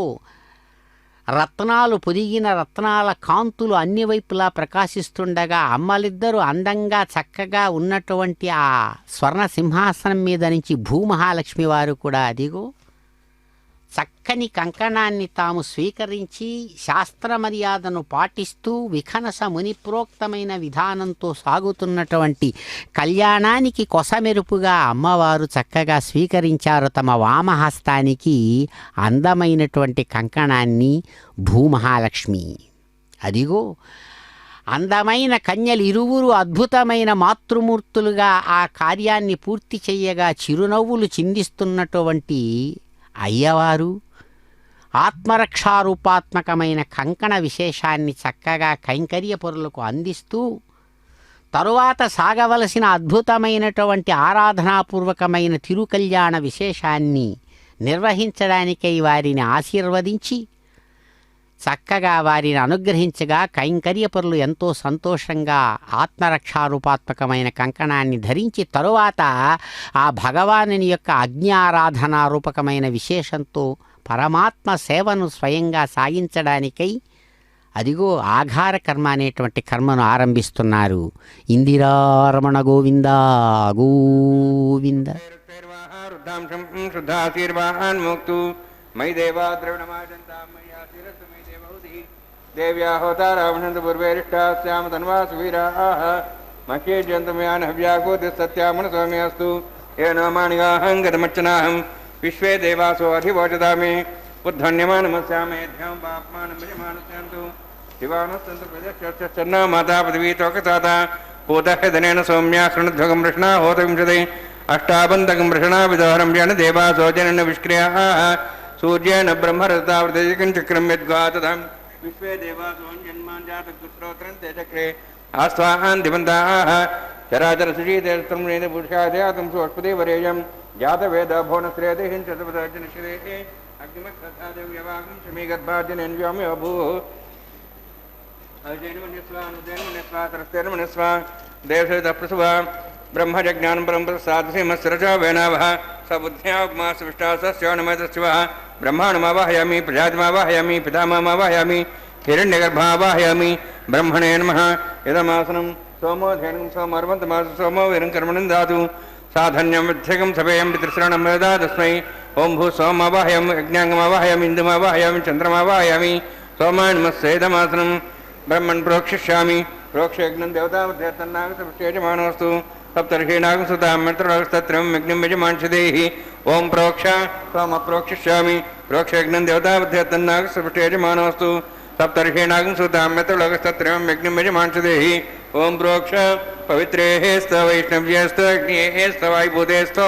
రత్నాలు పొదిగిన రత్నాల కాంతులు అన్ని వైపులా ప్రకాశిస్తుండగా, అమ్మలిద్దరూ అందంగా చక్కగా ఉన్నటువంటి ఆ స్వర్ణ సింహాసనం మీద నుంచి భూమహాలక్ష్మి వారు కూడా అదిగో చక్కని కంకణాన్ని తాము స్వీకరించి శాస్త్ర మర్యాదను పాటిస్తూ విఖనస మునిప్రోక్తమైన విధానంతో సాగుతున్నటువంటి కళ్యాణానికి కొసమెరుపుగా అమ్మవారు చక్కగా స్వీకరించారు తమ వామహస్తానికి అందమైనటువంటి కంకణాన్ని భూమహాలక్ష్మి. అదిగో అందమైన కన్యలు ఇరువురు అద్భుతమైన మాతృమూర్తులుగా ఆ కార్యాన్ని పూర్తి చెయ్యగా చిరునవ్వులు చిందిస్తున్నటువంటి అయ్యవారు ఆత్మరక్షారూపాత్మకమైన కంకణ విశేషాన్ని చక్కగా కైంకర్యపరులకు అందిస్తూ తరువాత సాగవలసిన అద్భుతమైనటువంటి ఆరాధనాపూర్వకమైన తిరుకల్యాణ విశేషాన్ని నిర్వహించడానికై వారిని ఆశీర్వదించి చక్కగా వారిని అనుగ్రహించగా, కైంకర్యపరులు ఎంతో సంతోషంగా ఆత్మరక్షారూపాత్మకమైన కంకణాన్ని ధరించి తరువాత ఆ భగవానుని యొక్క అజ్ఞారాధనారూపకమైన విశేషంతో పరమాత్మ సేవను స్వయంగా సాగించడానికై అదిగో ఆఘార కర్మ అనేటువంటి కర్మను ఆరంభిస్తున్నారు. ఇందిరారమణ గోవింద గోవింద. మై దేవా దేవ్యా హోతారావణంత పూర్వేరిష్టాస్యామ ధన్వాసు వీరాః మహ్యే జంతుమయాన్ హవ్యాగోతి సత్యామన సౌమ్యాస్తు ఏనో మానిగాహం గతమచ్చనాహం విశ్వే దేవాసో అధివోచదామి ఉద్ధన్యమానమస్యామేధ్యం పాప్మానం భజమానస్యంతు శివానస్తంతు ప్రజశ్చన్నా మాతా పృథివీ తోకసాత పూతహ్యదనేన సౌమ్యా శృణుధ్వగం వృష్ణా హోత వింశతి అష్టాబంధకం వృషణా విదోహరం జన దేవాసో జనన విష్క్రియాః సూర్యేణ బ్రహ్మరతావృతైకం చక్రం యద్గాతదం విశ్వే దేవాసోం జన్మాన్ జాతశ్రోత్రం తే చక్రే ఆస్వాహాన్ దివంతాః చరాచర సుజీతేస్తం నేన పురుషాదయాతం సువస్పతి వరేయం జాతవేద భువనశ్రేదేహిం చతుర్దర్శనశ్రే అగ్నిమక్షసాదేవ్యవాగం శమీగర్భార్జనేన్వ్యోమ్యో అజైన్మన్యస్వానుజైన్మన్యస్వాతరస్తేర్మన్యస్వ దేవసేతప్రసువ బ్రహ్మజజ్ఞానం బ్రహ్మసాధసిమస్రజా వేనావః సబుద్ధ్యాగ్మా సువిష్టా సస్యోనమేతశివ బ్రహ్మాణమావాహయామి ప్రజాతిమావాహయామి పితామహమావాహయామి హిరణ్యగర్భావాహయామి బ్రహ్మణే నమః ఇదమాసనం సోమోధేనం సోమర్వంతమాస సోమో వీరం కర్మణం దాతు సాధన్యం విధ్యకం సభేయం పితృశ్రవణం వేదా తస్మై ఓం భూ సోమవాహయం యజ్ఞాంగమావాహయామి ఇందుమావాహయామి చంద్రమావాహయామి సోమాయ నమస్సేదమాసనం బ్రహ్మణ్ ప్రోక్షిష్యామి ప్రోక్షయజ్ఞం దేవతావృద్ధేతన్నాగసృష్టేజమానోస్తు సప్తర్షీణాగం సుతాం మిత్రస్తత్రం యజ్ఞం యజమాంషదేహి ఓం ప్రోక్ష సోమ ప్రోక్షిష్యామి ప్రోక్షయజ్ఞం దేవతావృద్ధేతన్నాగసృష్టేజమానోస్తు సప్తర్షీణాగం సుతాం మిత్రలోకస్తత్రం యజ్ఞం యజమాంషదేహి ఓం ప్రోక్ష పవిత్రేహేస్త వైష్ణవ్యేస్త అగ్నేహేస్త వాయుభూతేస్థో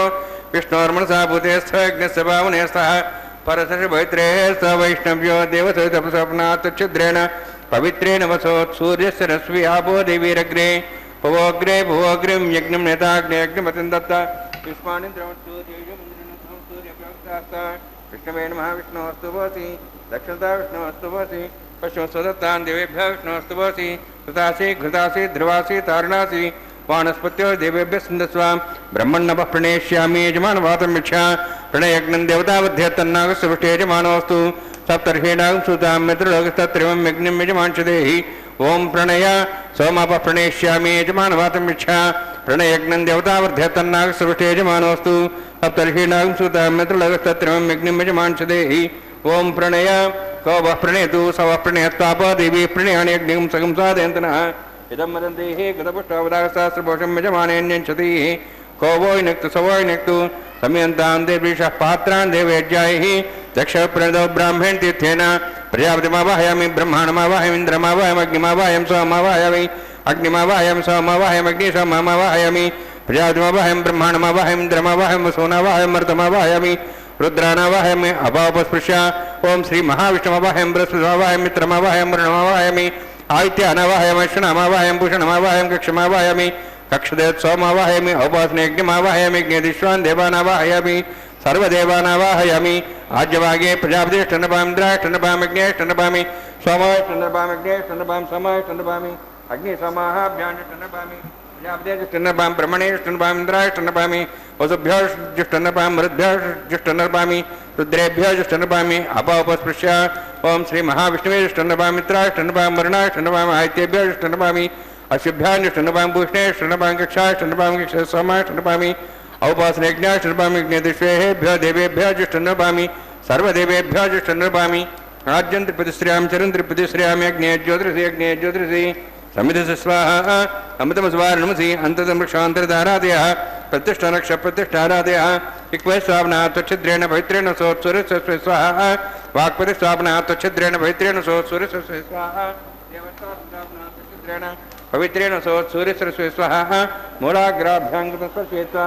విష్ణోర్మనసా భూతేస్థ యజ్ఞస్య భావనేస్థః పరసశ పవిత్రేహేస్త వైష్ణవ్యో దేవసవితపసప్నాత్ఛిద్రేణ పవిత్రేణ వసోత్ సూర్యస్య రశ్మి ఆపో దేవీరగ్రే భువోగ్రే భువోగ్రిం యజ్ఞం నేతాగ్నేయజ్ఞమతిం దత్త పుష్పాణి సూర్యప్రోక్తాస్త విష్ణవే నమః విష్ణోస్తు భవసి దక్షిణతా విష్ణోస్తు భవసి పశ్చిమ స్వదత్తాన్ దేవేభ్యः విష్ణోస్తు భవసి కృతాసి ఘృతాసి ధ్రువాసి తారుణాసి వానస్పత్యో దేవేభ్య సింధస్వ బ్రహ్మణ్ణపః ప్రణేష్యామి యజమానవాతం మిక్షా ప్రణయజ్ఞం దేవతావృద్ధేతన్నాగస్య యజమానోస్తు సప్తర్షీణాగం సూతాం మిత్రలోకస్తత్రివం యజ్ఞం యజమాంషదేహి ఓం ప్రణయ సోమపః ప్రణేష్యామి యజమానవాతం మిక్షా ప్రణయజ్ఞం దేవతావృద్ధేతన్నాగస్య యజమానోస్తు సప్తర్షీణాగం సూతాం మిత్రలోకస్తత్రివం యజ్ఞం యజమాంషదేహి ఓం ప్రణయ కో వః ప్రణేతు స వః ప్రణయత్వాపో దేవీ ప్రణయాని యజ్ఞం సగం సాధయంతనః ఇదం వదంతి గతపుష్టావదాసహస్రభూషం యజమానేన్యంచతి को वो निक्तु सवो निक्तु समयन्तान् देवीशः पात्रान् देवेज्यायैः दक्षप्रणदो ब्राह्मण तीर्थेन प्रजापतिमावाहयामि ब्रह्माणमावाहयामि इन्द्रमावाहयामि अग्निमावाहयामि सोममावाहयामि अग्निमावाहयामि सोममावाहयामि अग्निसोममावाहयामि प्रजापतिमावाहयामि ब्रह्माणमावाहयामि इन्द्रमावाहयामि वसुनावाहयामि मरुतमावाहयामि रुद्रानावाहयामि अभावपस्पृश्य ओं श्री महाविष्णुमावाहयामि बृहस्पतिमावाहयामि मित्रमावाहयामि वरुणमावाहयामि आदित्यानावाहयामि अश्विनामावाहयामि भूषणमावाहयामि कक्षमावाहयामि कक्षदेव सोमावाहयामि औपासनेज्ञमावाहयामि ज्ञेदिष्वान् देवानावाहयामि सर्वदेवानावाहयामि आज्यवागे प्रजापतिष्ठन्नपामिन्द्राष्ठन्नपामि अग्नेष्ठन्नपामि सोमाष्ठन्नपामि अग्नेष्ठन्नपामि सोमाष्ठन्नपामि अग्निसोमाहाभ्याण्ठन्नपामि प्रजापतिष्ठन्नपामि ब्रह्मणेष्ठन्नपामि इन्द्राष्ठन्नपामि वसुभ्योष्ठन्नपामि मरुद्भ्योष्ठन्नपामि रुद्रेभ्योष्ठन्नपामि अपोपस्पृश्य ओं श्री महाविष्णुवेष्ठन्नपामि मित्राष्ठन्नपामि वरुणाष्ठन्नपामि आदित्येभ्योष्ठन्नपामि अशुभ्यान्ष्ठन्नपामि भूषणेष्ठन्नपामि कक्षाष्ठन्नपामि सोमाष्ठन्नपामि औपासनेज्ञाष्ठन्नपामि ज्ञेदिष्वेभ्यो देवेभ्यो जुष्ठन्नपामि सर्वदेवेभ्यो जुष्ठन्नपामि राज्यं त्रिपतिश्रियां चरं त्रिपतिश्रियामि अग्ने ज्योतिषि समिधस्य स्वाहा अमृतमस्वारणमसि अन्ततमृक्षान्तरधारादयः प्रतिष्ठानक्षप्रतिष्ठारादयः इक्वैस्वापनः त्वच्छिद्रेण पवित्रेण सोत्सुरस्य स्वाहा वाक्पतिस्वापनः त्वच्छिद्रेण पवित्रेण सोत्सुरस्य स्वाहा पवित्रेण सोत्सूर्यस्य स्वाहा मूलाग्राभ्याङ्गस्पर्शेत्वा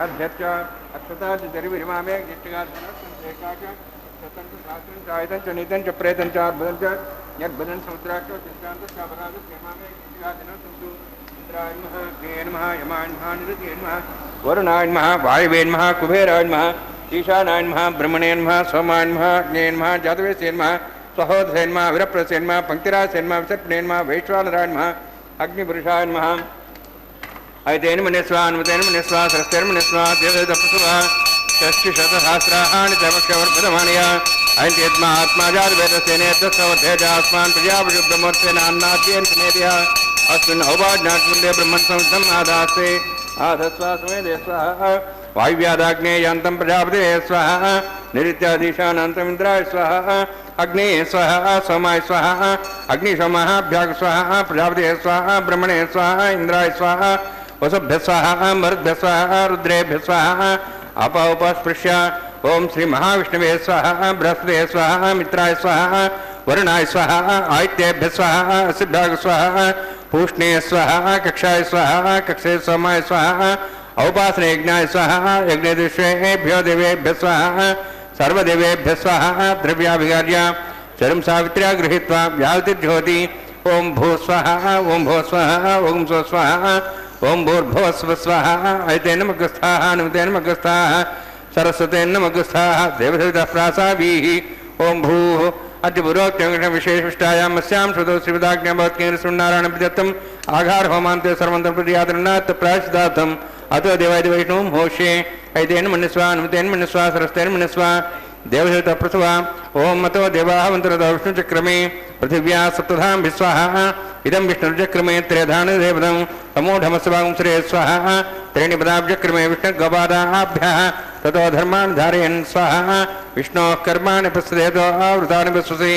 अध्यक्ष अक्षतादिरिमामे च नीतं च प्रेतं च अद्भुतं च यद्भुतं समुद्राक्ष इंद्राय नमः अग्नेय नमः यमाय नमः निरुद्धाय नमः वरुणाय नमः वायवे नमः कुबेराय नमः ईशानाय नमः ब्रह्मणे नमः सोमाय नमः अग्नेय नमः जातवेदसे नमः सहोदराय नमः वीरप्रसे नमः पंक्तिराजसे नमः विसर्पणे नमः वैश्वानराय नमः अग्निपुरुषाय नमः ऐतेन्मनिस्वा सरस्तेन्मनिस्वा देवदपसुवा षष्टिशतसहस्राणि च वक्षवर्धमानया अयन्त्येत्मात्माजातवेदसेनेतस्वर्धेजास्मान् प्रजापशुब्रह्मोत्सेनान्नाद्येन अस्मिन् औपाज्ञात्मन्दे ब्रह्मणसंस्थम् आदास्ते आधस्वा स्वेदे स्वाहा वायुव्यादाग्नेयान्तं प्रजापते स्वाहा निरित्याधीशानान्तमिन्द्राय स्वाहा अग्ने स्वाहा सोमाय स्वाहा अग्निशोमाभ्याग स्वाहा प्रजापते स्वाहा ब्रह्मणे स्वाहा इंद्राय स्वाहा वसुभ्य स्वाहा मरुद्भ्य स्वाहा रुद्रेभ्य स्वाहा अपोपस्पृश्य ओम श्री महाविष्णवे स्वाहा बृहस्पते स्वाहा मित्राय स्वाहा वरुणाय स्वाहा आदित्येभ्य स्वाहा सिद्धाग स्वाहा पूष्णे स्वाहा कक्षाय स्वाहा कक्षे सोमाय स्वाहा औपासने यज्ञाय स्वाहा यज्ञेभ्यो देवेभ्य स्वाहा सर्वदेवेभ्य स्वाहा द्रव्याभिगार्य चरम सावित्र्या गृहीत्वा व्याहतिर्ज्योति ओम भू स्वाहा ओम भो स्वाहा ओम स्व स्वाहा ओम भूर्भुव स्व स्वाहा ऐते नमगस्थाः नमते नमगस्थाः सरस्वते नमगस्थाः देवसवितः प्रासाभिः ओम भूः अद्यपूर्वोक्तं विशेषिष्टायाम् अस्यां श्रुतौ श्रीमदाज्ञाभवत्केन श्रीनारायण प्रदत्तम् आघार होमान्ते सर्वन्तं प्रतियातरणात् प्रायश्चितार्थम् अतो देवादि वैष्णवं होष्ये ऐतेन मन्यस्वा नमतेन मन्यस्वा सरस्तेन मन्यस्वा देवसवितः प्रसवा ओम मतो देवाः वन्तरतो विष्णुचक्रमे पृथिव्या सप्तधां विस्वाहा इदं विष्णुचक्रमे त्रेधानदेवदं तमोढमस्वागं श्रेय स्वाहा त्रीणि पदाब्जक्रमे विष्णुगोपादाभ्यः ततो धर्मान् धारयन् स्वाहा विष्णोः कर्माणि प्रस्तुतेतो आवृतानि विश्वसि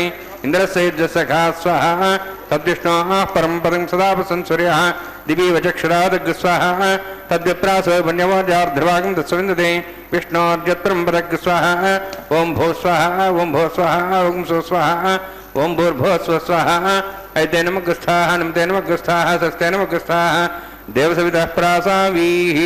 इंद्रस्य युज्यसखा स्वाहा तद्विष्णोः परं पदं सदा वसन् सूर्यः दिवि वचक्षुरादग् स्वाहा तद्विप्रासो वन्यवाजार्ध्रवागं तत्सविन्दते विष्णोर्यत्रं पदग् स्वाहा ओम भो स्वाहा ओम भो स्वाहा ओम सो स्वाहा ओम भूर्भुवः स्वः स्वाहा ऐते नमगस्थाः नमते नमगस्थाः सस्ते नमगस्थाः देवसवितः प्रासावीः।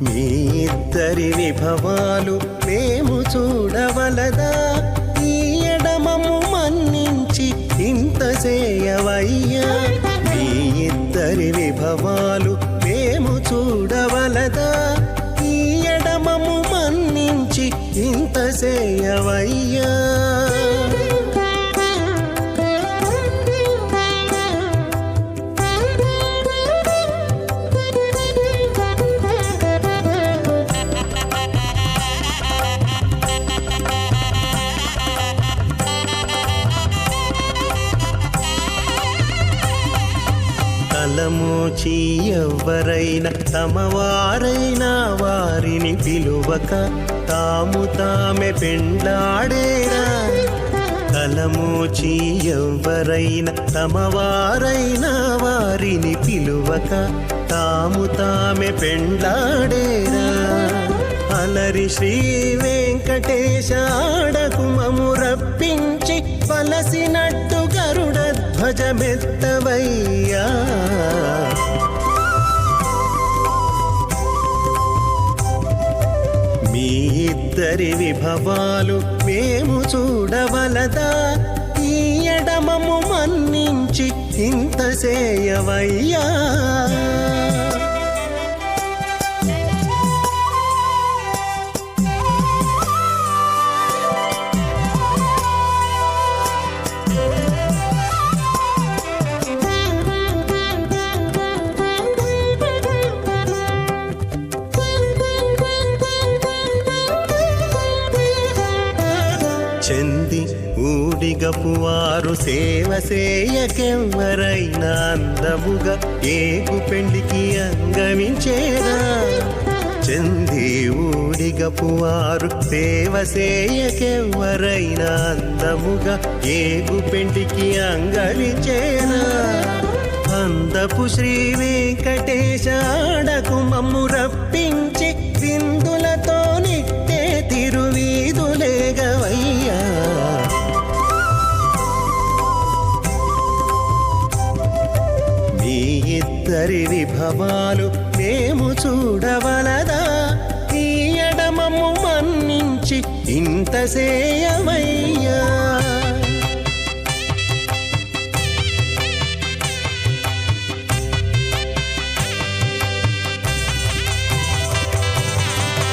మీ ఇద్దరి విభవాలు మేము చూడవలదా ఈ ఎడమము మన్నించి ఇంత చేయవయ్యా మీ ఇద్దరి విభవాలు మేము చూడవలదా ఈ ఎడమము మన్నించి ఇంత చేయవయ్యా తలమూచి ఎవ్వరైనా తమవారైనా వారిని పిలువక తాము తామే పెండ్లాడేరా తలమూచి ఎవ్వరైనా తమవారైనా వారిని పిలువక తాము తామే పెండ్లాడేరా అలరి శ్రీ వెంకటేశ ఆడకుమము రప్పించి పలసినట్టు గరుడ ధ్వజమెత్తవయ్యా మీ ఇద్దరి విభవాలు మేము చూడవలదా ఈ ఎడమము మన్నించి ఇంత చేయవయ్యా చెంది ఊడిగపువారు సేవ సేయకెవ్వరైనా అందముగా ఏగు పెండికి అంగమించేరా చెంది ఊడిగపువారు సేవ సేయకెవ్వరైనా అందముగా ఏగు పెండికి అంగమించేరా అందపు శ్రీ వెంకటేశ ఆడకు మమ్ము రప్పించి విందులతో నిట్టే తిరువీధులేగవయ్యా మీ ఇద్దరి విభవాలు మేము చూడవలదా ఈ ఎడమము మన్నించి ఇంత సేయవయ్యా.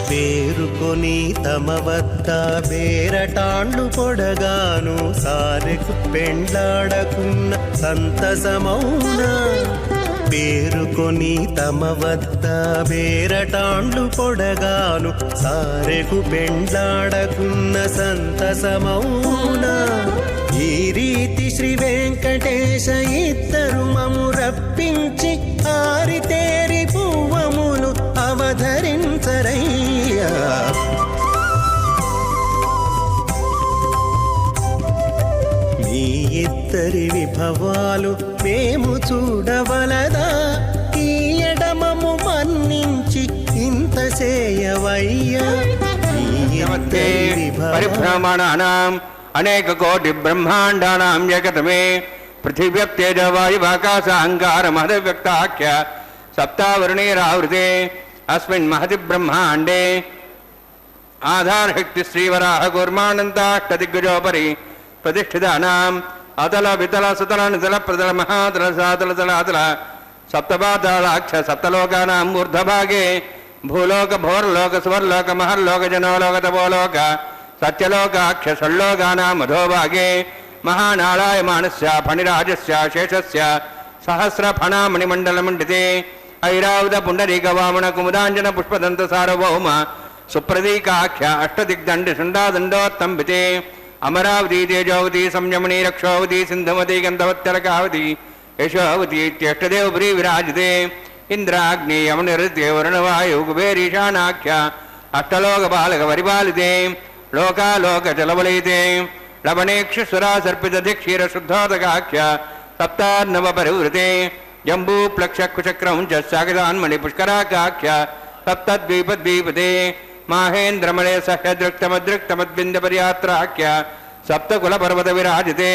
పేరుకొని తమ వద్ద బేరటాండ్లు పొడగాను సారెకు పెండ్లాడకున్న సంతసమౌనా. పేరుకొని తమ వద్ద బేరటాండ్లు పొడగాను సారెకు పెండ్లాడకున్న సంతసమౌనా. ఈ రీతి శ్రీ వెంకటేశ ఇద్దరు మము రప్పించి ఆరితేరి పువ్వములు అవధరించరయ్యా. మీ ఇద్దరి విభవాలు మేము చూడవలదా, ఈ ఎడమము మన్నించి ఇంత సేయవయ్యా. మీ ఇద్దరి విభవాలు పరిభ్రమణానాం అనేక కోటి బ్రహ్మాండానాం ఏకతమే పృథివ్యప్తేజ వాయువాకాశ అంగార మహదవ్యక్తాఖ్య సప్తావరుణేరావృతే అస్మిన్ మహతి బ్రహ్మాండే ఆధారశక్తి శ్రీవరాహ కూర్మానంతాష్టదిగ్గజోపరి ప్రతిష్ఠితానాం అతల వితల సుతల నితల ప్రతల మహాతల సాతల తలాతల సప్తపాతాళాక్ష సప్తలోకానాం ఊర్ధభాగే భూలోక భోర్లోక సువర్లోక మహర్లోక జనోలోక తపోలోక సత్యలోకాక్ష షణ్లోకానాం అధోభాగే మహానాళాయమానస్య ఫణిరాజస్య శేషస్య సహస్రఫణామణిమండలమండితే ఐరావత పుండరీక వామన కుముదాంజన పుష్పదంత సార్వభౌమ సుప్రదీకాఖ్య అష్టదిగ్దండి శుండాదండోత్తంబితే అమరావతి తేజోవతి సంయమని రక్షోవతి సింధుమతి గంధవత్యలకావతి యశోవతి ఇత్యష్టదేవపురీ విరాజితే ఇంద్రాగ్ని యమనిరుతే వరుణవాయు కుబేరీశానాఖ్య అష్టలోకపాలక పరిపాలితే లోకాలోక చలవలయితే లవణేక్షుసురా సర్పిదధి క్షీర శుద్ధోదకాఖ్య సప్తార్ణవ పరివృతే జంబూ ప్లక్షకుచక్రం చ సాగదాన్మణి పుష్కరాకాఖ్య సప్తద్వీపద్వీపతే మాహేంద్రమణే సహ్యదృక్తమదృక్తమద్బిందపర్యాత్రాఖ్య సప్తకుల పర్వత విరాజితే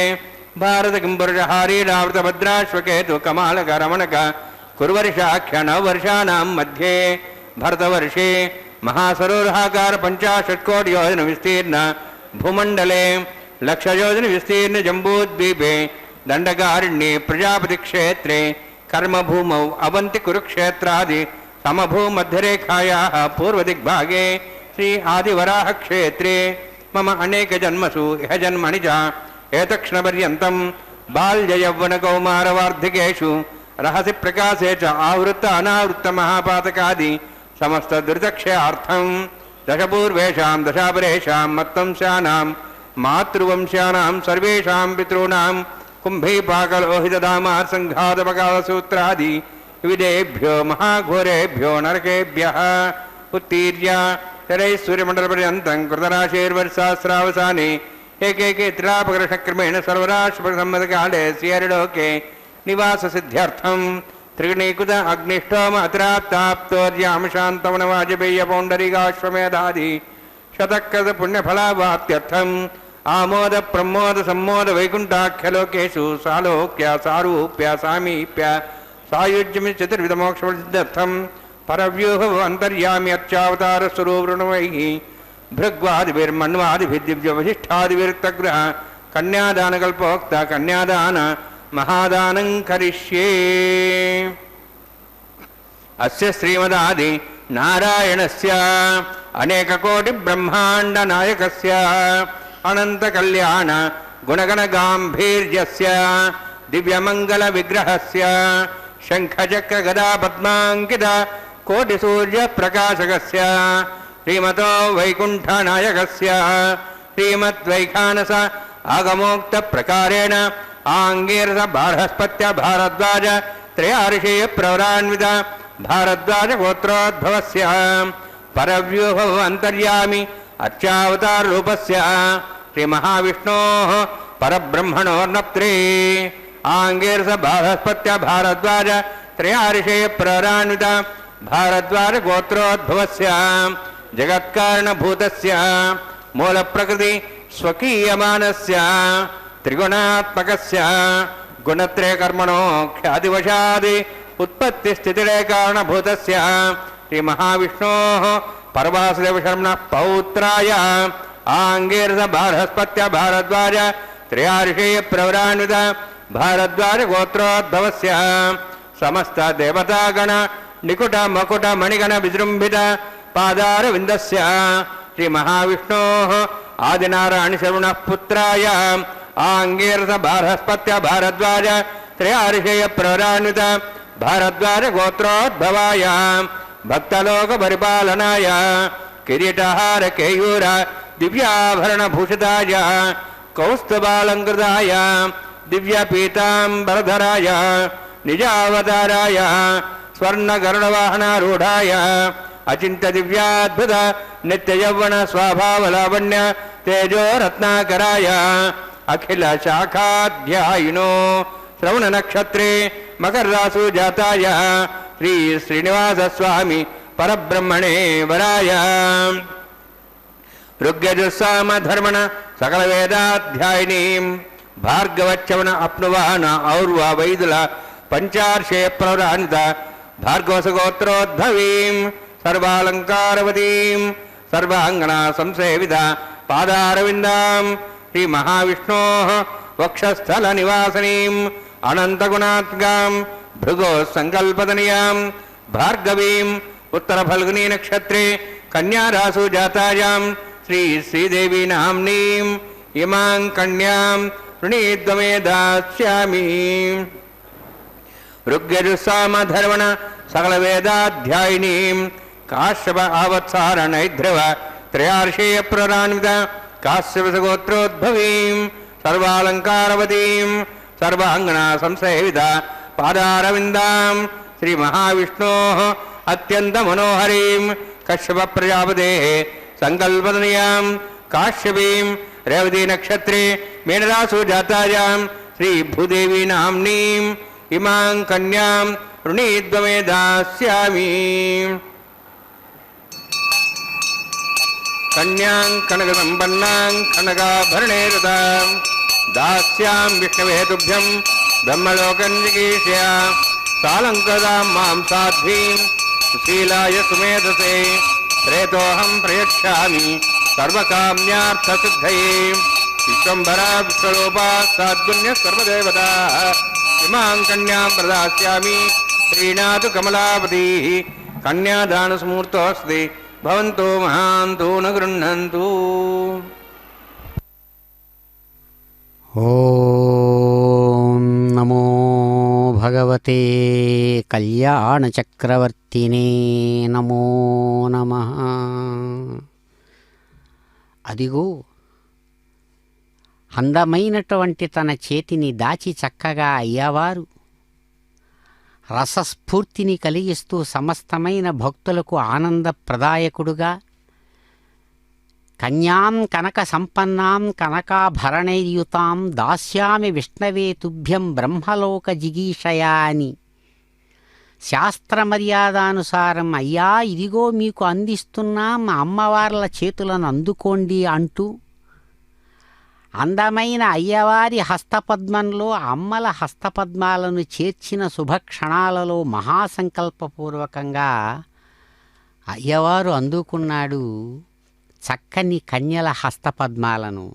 భారత కింబురుషహారీడావృతభద్రాశ్వకేతు కమాలక రమణక కుర్వర్షాఖ్య నవవర్షాణం మధ్యే భరతవర్షే మహాసరోరహాకార 50 కోటి యోజన విస్తీర్ణ భూమండలే 1,00,000 యోజన విస్తీర్ణ జంబూద్వీపే దండకారణ్యే ప్రజాపతి క్షేత్రే కర్మభూమౌ అవంతి కురుక్షేత్రాది సమభూమధ్యరేఖాయాः పూర్వదిగ్భాగే శ్రీ ఆదివరాహ క్షేత్రే మమ అనేక జన్మసు ఇహ జన్మని చ ఏతక్షణపర్యంతం బాల్యయౌవనకౌమారవార్ధికేషు రహసి ప్రకాశే చ ఆవృత్త అనావృత్త మహాపాతకాది సమస్త దురితక్షయార్థం దశపూర్వేషాం దశాపరేషాం మత్వంశానాం మాతృవంశానాం సర్వేషాం పితॄణాం కుంభీపాకలోహితదామార్ సంఘాతపకాలసూత్రాది వివిధేభ్యో మహాఘోరేభ్యో నరకేభ్యః ఉత్తీర్య శరైసూర్యమండలపర్యంతం కృతరాశేర్వర్షాస్రావసానే ఏకైకే త్రిలాపకర్షక్రమేణ సర్వరాష్ట్రసమ్మతకాలే స్యరిలోకే నివాససిద్ధ్యర్థం త్రిగుణీకృత అగ్నిష్టోమ అతిరాప్తాప్తోర్యామ శాంతవన వాజపేయ పౌండరీకాశ్వమేధాది శతకృత పుణ్యఫలావాప్త్యర్థం ఆమోద ప్రమోద సమ్మోద వైకుంఠాఖ్యలోకేషు సాలోక్య సారూప్య సామీప్య సాయుజ్యమి చతుర్విధమోక్షసిద్ధ్యర్థం పరవ్యూహ అంతర్యామి అత్యావతార స్వరూపృణవైః భృగ్వాదిభిర్మన్వాదిభిర్దివ్యవశిష్టాదిభిర్తగ్రహ కన్యాదానకల్పోక్త కన్యాదాన మహాదానం కరిష్యే. అస్య శ్రీమదాది నారాయణస్య అనేక కోటి బ్రహ్మాండ నాయకస్య అనంత కళ్యాణ గుణగణ గాంభీర్యస్య దివ్యమంగళ విగ్రహస్య శంఖచక్ర గదా పద్మాంకిత కోటి సూర్య ప్రకాశకస్య శ్రీమతో వైకుంఠ నాయకస్య శ్రీమద్వైఖానస ఆగమోక్త ప్రకారేణ ఆంగీరస బార్హస్పత్య భారద్వాజ త్రయార్షేయ ప్రవరాన్విత భారద్వాజ గోత్రోద్భవస్య పరవ్యూహ అంతర్యామి అర్చావతార రూపస్య శ్రీ మహావిష్ణోః పరబ్రహ్మణోర్నప్త్రే ఆంగీరస బార్హస్పత్య భారద్వాజ త్రయార్షేయ ప్రవరాన్విత భారద్వాజ గోత్రోద్భవస్య జగత్కారణభూతస్య మూల ప్రకృతి స్వకీయమానస్య త్రిగుణాత్మకస్య గుణత్రయ కర్మణో ఖ్యాతివశాది ఉత్పత్తి స్థితిరే కారణభూతస్య శ్రీ మహావిష్ణోః పరవాసుదేవ శర్మణ పౌత్రాయ ఆంగీరస బృహస్పత్య భారద్వాజ త్రయార్షేయ ప్రవరాన్విత భారద్వాజ గోత్రోద్భవస్య సమస్త దేవతాగణ నికుట మకుట మణిగణ విజృంభిత పాదార విందస్య శ్రీ మహావిష్ణోః ఆదినారాయణ శరవణ పుత్రాయ ఆంగీరస బృహస్పత్య భారద్వాజ త్రయార్షేయ ప్రవరాన్విత భారద్వాజ గోత్రోద్భవాయ భక్తలోక పరిపాలనాయ కిరీటహార కేయూర దివ్యాభరణ భూషితాయ కౌస్తుభాలంకృతాయ దివ్య పీతాంబరధరాయ నిజావతారాయ స్వర్ణ గరుడవాహనారూఢాయ అచింత దివ్యాద్భుత నిత్య యౌవన స్వభావలావణ్య తేజో రత్నాకరాయ అఖిల శాఖాధ్యాయినో శ్రవణ నక్షత్రే మకర రాసు జాతాయ శ్రీ శ్రీనివాస స్వామి పరబ్రహ్మణే వరాయ ఋగ్యజుస్సామ ధర్మణ సకల వేదాధ్యాయినీం భార్గవచ్చవన అప్నువాహన ఔర్వ వైదుల పంచార్షే ప్రవరాన్విత భార్గవసగోత్రోద్భవీం సర్వాలంకారవతీం సర్వాంగణ సంసేవిత పాదారవిందాం శ్రీ మహావిష్ణోః వక్షస్థల నివాసనీం అనంతగుణాత్గాం భృగో సంకల్పతనయాం భార్గవీం ఉత్తర ఫల్గునీ నక్షత్రే కన్యారాసు జాతాయాం శ్రీ శ్రీదేవి నామ్నీం ఇమాం కన్యాం ऋणीद्वमे दास्यामि ऋग्यजुस्सामधर्वण सकलवेदाध्यायिनीं काश्यप आवत्सार नैध्रव त्रयार्षेय प्ररान्वित काश्यपसगोत्रोद्भवीं सर्वालङ्कारवतीं सर्वाङ्गना संसेवित पादारविन्दां श्रीमहाविष्णोः अत्यन्तमनोहरीं कश्यप प्रजापतेः सङ्कल्पतनयां काश्यपीं रेवती नक्षत्रे मेनरासु जातायां श्री भूदेवी नाम्नीं इमां कन्यां ऋणीद्वमे दास्यामि कन्यां कनकसम्पन्नां कनकाभरणे रतां दास्यां विष्णवे तुभ्यं ब्रह्मलोकं जिगीषय सालङ्कृतां मां साध्वीं सुशीलाय सुमेधसे प्रेतोऽहं प्रयच्छामि सर्वकाम्यार्थसिद्धये विश्वम्भरा विश्वरूपा साद्गुण्यः सर्वदेवताः इमां कन्यां प्रदास्यामि श्रीनाथ कमलापतिः कन्यादानसमुहूर्तोऽस्ति भवन्तो महान्तो न गृह्णन्तु ఓం నమో భగవతే కళ్యాణచక్రవర్తినే నమో నమః. అదిగో అందమైనటువంటి తన చేతిని దాచి చక్కగా అయ్యవారు రసస్ఫూర్తిని కలిగిస్తూ సమస్తమైన భక్తులకు ఆనందప్రదాయకుడుగా కన్యాం కనక సంపన్నాం కనకాభరణైర్యుతాం దాస్యామి విష్ణవే తుభ్యం బ్రహ్మలోక జిగీషయా అని శాస్త్రమర్యాదానుసారం అయ్యా ఇదిగో మీకు అందిస్తున్నాం అమ్మవార్ల చేతులను అందుకోండి అంటూ అందమైన అయ్యవారి హస్తపద్మంలో అమ్మల హస్తపద్మాలను చేర్చిన శుభక్షణాలలో మహాసంకల్పపూర్వకంగా అయ్యవారు అందుకున్నాడు చక్కని కన్యల హస్తపద్మాలను.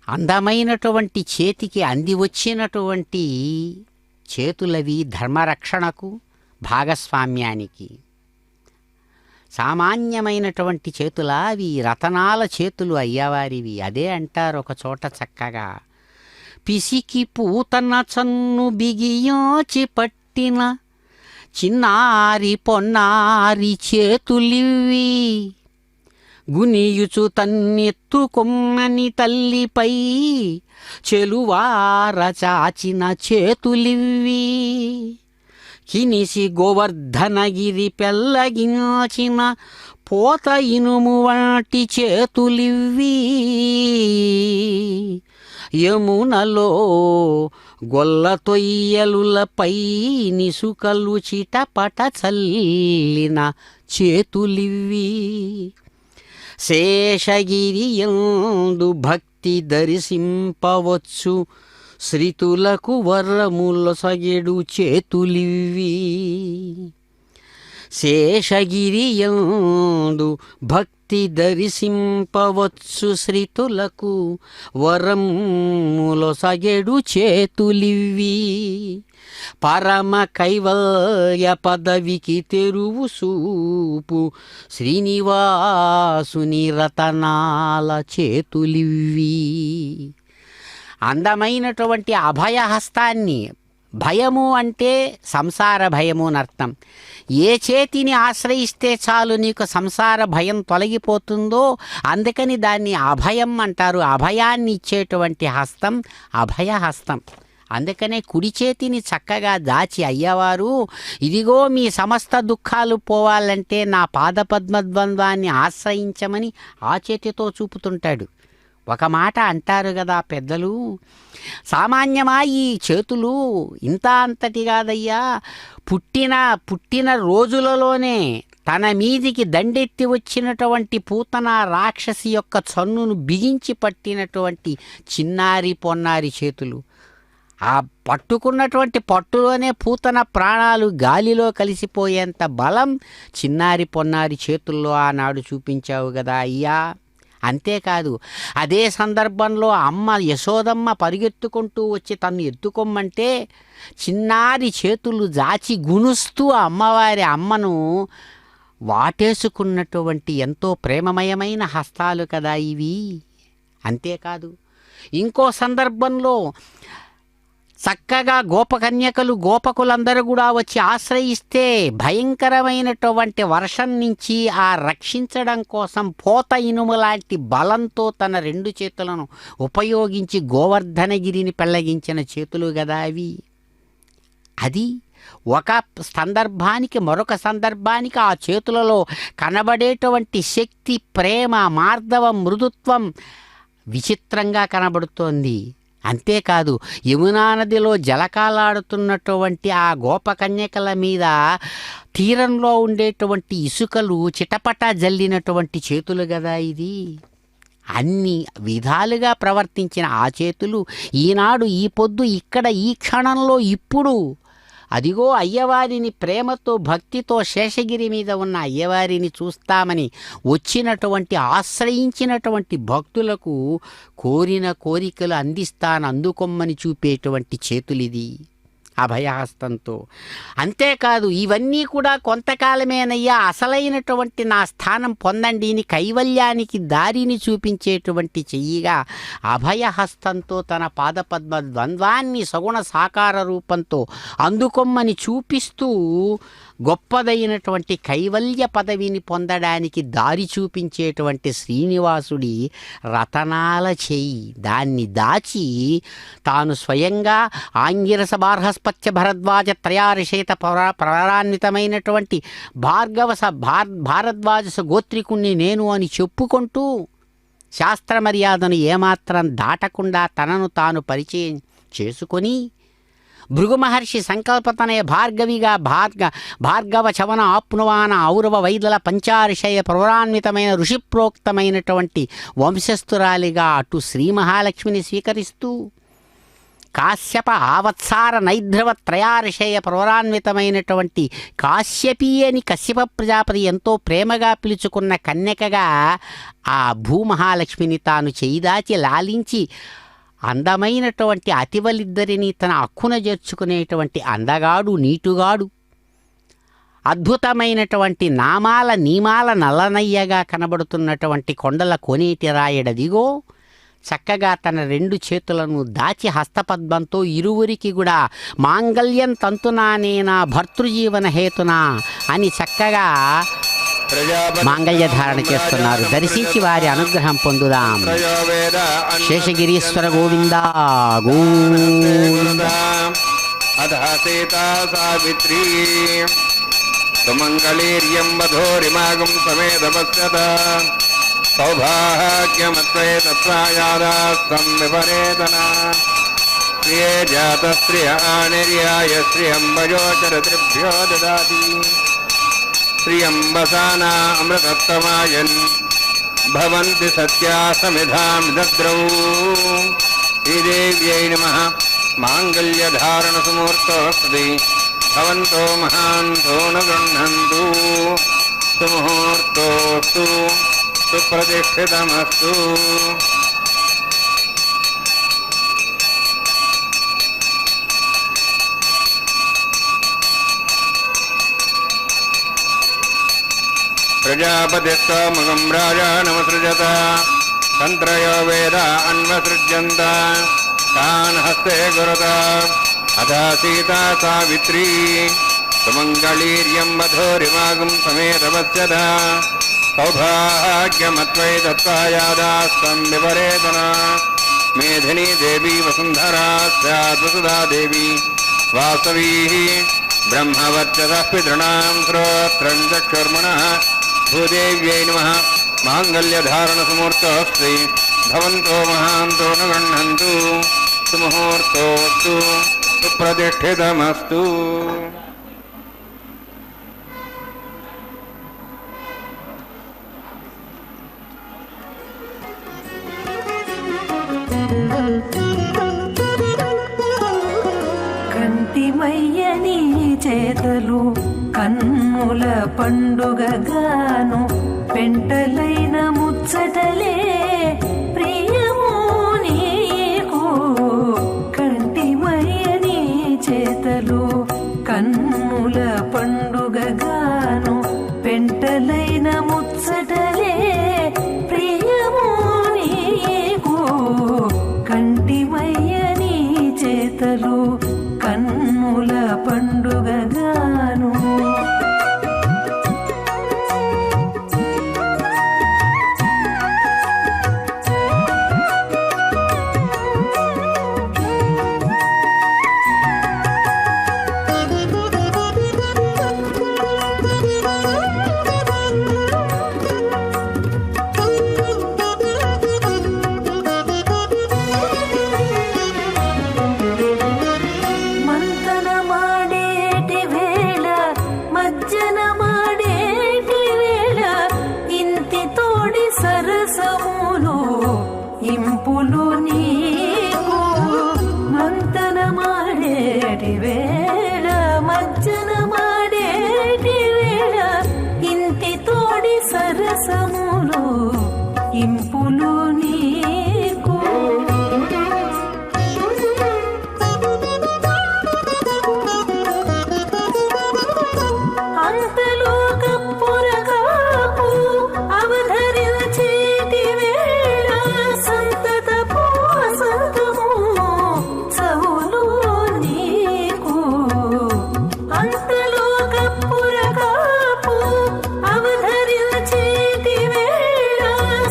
అందమైనటువంటి చేతికి అంది వచ్చినటువంటి చేతులవి ధర్మరక్షణకు భాగస్వామ్యానికి. సామాన్యమైనటువంటి చేతులా అవి రతనాల చేతులు అయ్యవారివి. అదే అంటారు ఒక చోట చక్కగా, పిసికి పూతన చన్ను బిగియోచి పట్టిన చిన్నారి పొన్నారి చేతులివి, గునియుచు తన్నెత్తుకొమ్మని తల్లిపై చెలువార చాచిన చేతులివి, కినిసి గోవర్ధనగిరి పెళ్ళగించిన పోత ఇనుము వాటి చేతులివి, యమునలో గొల్ల తొయ్యలులపై నిసుకలు చిటపట చల్లిన చేతులివి, శేషగిరియందు భక్తి దర్శింపవచ్చు శ్రీతులకు వరములొసగెడు చేతులివి, శేషగిరియందు భక్తి ఎత్తి దరిసింపవచ్చు శ్రీతులకు వరములొసగెడు చేతులివ్వి పరమ కైవల్య పదవికి తెరువు సూపు శ్రీనివాసుని రతనాల చేతులివ్వి. అందమైనటువంటి అభయహస్తాన్ని, భయము అంటే సంసార భయము అనర్థం. ఏ చేతిని ఆశ్రయిస్తే చాలు నీకు సంసార భయం తొలగిపోతుందో అందుకని దాన్ని అభయం అంటారు. అభయాన్ని ఇచ్చేటువంటి హస్తం అభయహస్తం. అందుకనే కుడి చేతిని చక్కగా దాచి అయ్యవారు ఇదిగో మీ సమస్త దుఃఖాలు పోవాలంటే నా పాదపద్మద్వంద్వాన్ని ఆశ్రయించమని ఆ చేతితో చూపుతుంటాడు. ఒక మాట అంటారు కదా పెద్దలు, సామాన్యమా ఈ చేతులు ఇంత అంతటి కాదయ్యా, పుట్టిన రోజులలోనే తన మీదికి దండెత్తి వచ్చినటువంటి పూతన రాక్షసి యొక్క చన్నును బిగించి పట్టినటువంటి చిన్నారి పొన్నారి చేతులు. ఆ పట్టుకున్నటువంటి పట్టులోనే పూతన ప్రాణాలు గాలిలో కలిసిపోయేంత బలం చిన్నారి పొన్నారి చేతుల్లో ఆనాడు చూపించావు కదా అయ్యా. అంతేకాదు, అదే సందర్భంలో అమ్మ యశోదమ్మ పరిగెత్తుకుంటూ వచ్చి తన్ను ఎత్తుకోమంటే చిన్నారి చేతులు జాచి గునుస్తూ అమ్మను వాటేసుకున్నటువంటి ఎంతో ప్రేమమయమైన హస్తాలు కదా ఇవి. అంతేకాదు, ఇంకో సందర్భంలో చక్కగా గోపకన్యకలు గోపకులందరూ కూడా వచ్చి ఆశ్రయిస్తే భయంకరమైనటువంటి వర్షం నుంచి ఆ రక్షించడం కోసం పోత ఇనుము లాంటి బలంతో తన రెండు చేతులను ఉపయోగించి గోవర్ధనగిరిని పెళ్లగించిన చేతులు కదా అవి. అది ఒక సందర్భానికి మరొక సందర్భానికి ఆ చేతులలో కనబడేటువంటి శక్తి, ప్రేమ, మార్దవం, మృదుత్వం విచిత్రంగా కనబడుతోంది. అంతేకాదు, యమునా నదిలో జలకాలాడుతున్నటువంటి ఆ గోపకన్యకల మీద తీరంలో ఉండేటువంటి ఇసుకలు చిటపట జల్లినటువంటి చేతులు కదా ఇది. అన్ని విధాలుగా ప్రవర్తించిన ఆ చేతులు ఈనాడు ఈ పొద్దు ఇక్కడ ఈ క్షణంలో ఇప్పుడు అదిగో అయ్యవారిని ప్రేమతో భక్తితో శేషగిరి మీద ఉన్న అయ్యవారిని చూస్తామని వచ్చినటువంటి ఆశ్రయించినటువంటి భక్తులకు కోరిన కోరికలు అందుకొమ్మని చూపేటువంటి చేతులిది అభయహస్తంతో. అంతేకాదు, ఇవన్నీ కూడా కొంతకాలమేనయ్యా, అసలైనటువంటి నా స్థానం పొందండి అని కైవల్యానికి దారిని చూపించేటువంటి చెయ్యిగా అభయహస్తంతో తన పాదపద్మ ద్వంద్వాన్ని సగుణ సాకార రూపంతో అందుకొమ్మని చూపిస్తూ గొప్పదైనటువంటి కైవల్య పదవిని పొందడానికి దారి చూపించేటువంటి శ్రీనివాసుడి రతనాల చెయ్యి, దాన్ని దాచి తాను స్వయంగా ఆంగిరస బార్హస్పత్య భరద్వాజ త్రయారిషేత పరాన్వితమైనటువంటి భారద్వాజ గోత్రికుణ్ణి నేను అని చెప్పుకుంటూ శాస్త్ర మర్యాదను ఏమాత్రం దాటకుండా తనను తాను పరిచయం చేసుకొని భృగు మహర్షి సంకల్పతనే భార్గవిగా భార్గవ చవన ఆప్నువాన ఔరవ వైదల పంచారిషయ పౌరాన్వితమైన ఋషిప్రోక్తమైనటువంటి వంశస్థురాలిగా అటు శ్రీ మహాలక్ష్మిని స్వీకరిస్తూ కాశ్యప ఆవత్సార నైద్రవ త్రయారిషయ పౌరాన్వితమైనటువంటి కాశ్యపీయని కశ్యప ప్రజాపతి ఎంతో ప్రేమగా పిలుచుకున్న కన్యకగా ఆ భూమహాలక్ష్మిని తాను చేయిదాచి లాలించి అందమైనటువంటి అతివలిద్దరిని తన అక్కున చేర్చుకునేటువంటి అందగాడు నీటుగాడు అద్భుతమైనటువంటి నియమాల నల్లనయ్యగా కనబడుతున్నటువంటి కొండల కోనేటి రాయడదిగో చక్కగా తన రెండు చేతులను దాచి హస్తపద్మంతో ఇరువురికి కూడా మాంగళ్యం తంతునానేనా భర్తృజీవన హేతునా అని చక్కగా మాంగళ్య ధారణ చేస్తున్నారు. దర్శించి వారి అనుగ్రహం పొందుదాం. శేషగిరీశ్వర గోవింద గోవింద. సీతా సావిత్రీ సుమంగళీర్యం వధోరిమాగం సమేతపశ్యత సౌభాగ్యమత్వే తత్రాయాదాస్తం విపరేతన ప్రియే జాత శ్రియ నిర్యాయ శ్రియంబయోచరద్రిభ్యో దదాతి శ్రియంబసానా అమృతత్తమాయన్ భవంతి సత్యా సమిధాం దద్రౌ. శ్రీదేవ్యై నమః. మాంగళ్యధారణ సుముహూర్తోస్తి భవంతో మహాంతో న గృహ్ణन्तు సుముహూర్తోస్తు సుప్రతిష్ఠితమస్తు. ప్రజాపతిస్తోమగం రాజానమసృజత తంత్రయో వేద అన్వసృజ్యంత తాన్ హస్తే గురత అథ సీతా సావిత్రీ సుమంగళీర్యం వధూరిమాగం సమేతవత్సద సౌభాగ్యమత్వై దత్తాయాదాస్తం విపరేతన మేధినీ దేవీ వసుంధరా స్యాద్వసుధా దేవీ వాసవీ బ్రహ్మవర్చసః పితॄణాం శ్రోత్రం చక్షుర్మణః భూదేవ్యై నమః. మాంగళ్యధారణసుముహూర్తోऽస్తి భవంతో మహాంతో న గృహ్ణन्तు సుముహూర్తోऽస్తు సుప్రతిష్ఠితమస్తు. కంటిమయ్యని చేతలు కన్నుల పండుగగాను పెంటలైన ముచ్చటలే ప్రియము నీకు. కంటిమయ్యని చేతలు కన్నుల పండుగగాను పెంటలైన ముచ్చటలే ప్రియము నీకు. కంటిమయ్యని చేతలు కన్నుల పండుగగాను. ఇంపులు నీకు మంతన మాడేటి వేళ మజ్జన మాడేటి వేళ ఇంటి తోడి సరసములు ఇంపులు నీకు. అంతలో కప్పురగాపు అవధరించేటి వేళ సంతత పోసతము చవులు నీకు. అంతలో కప్పురగాపు అవధరించేటి వేళ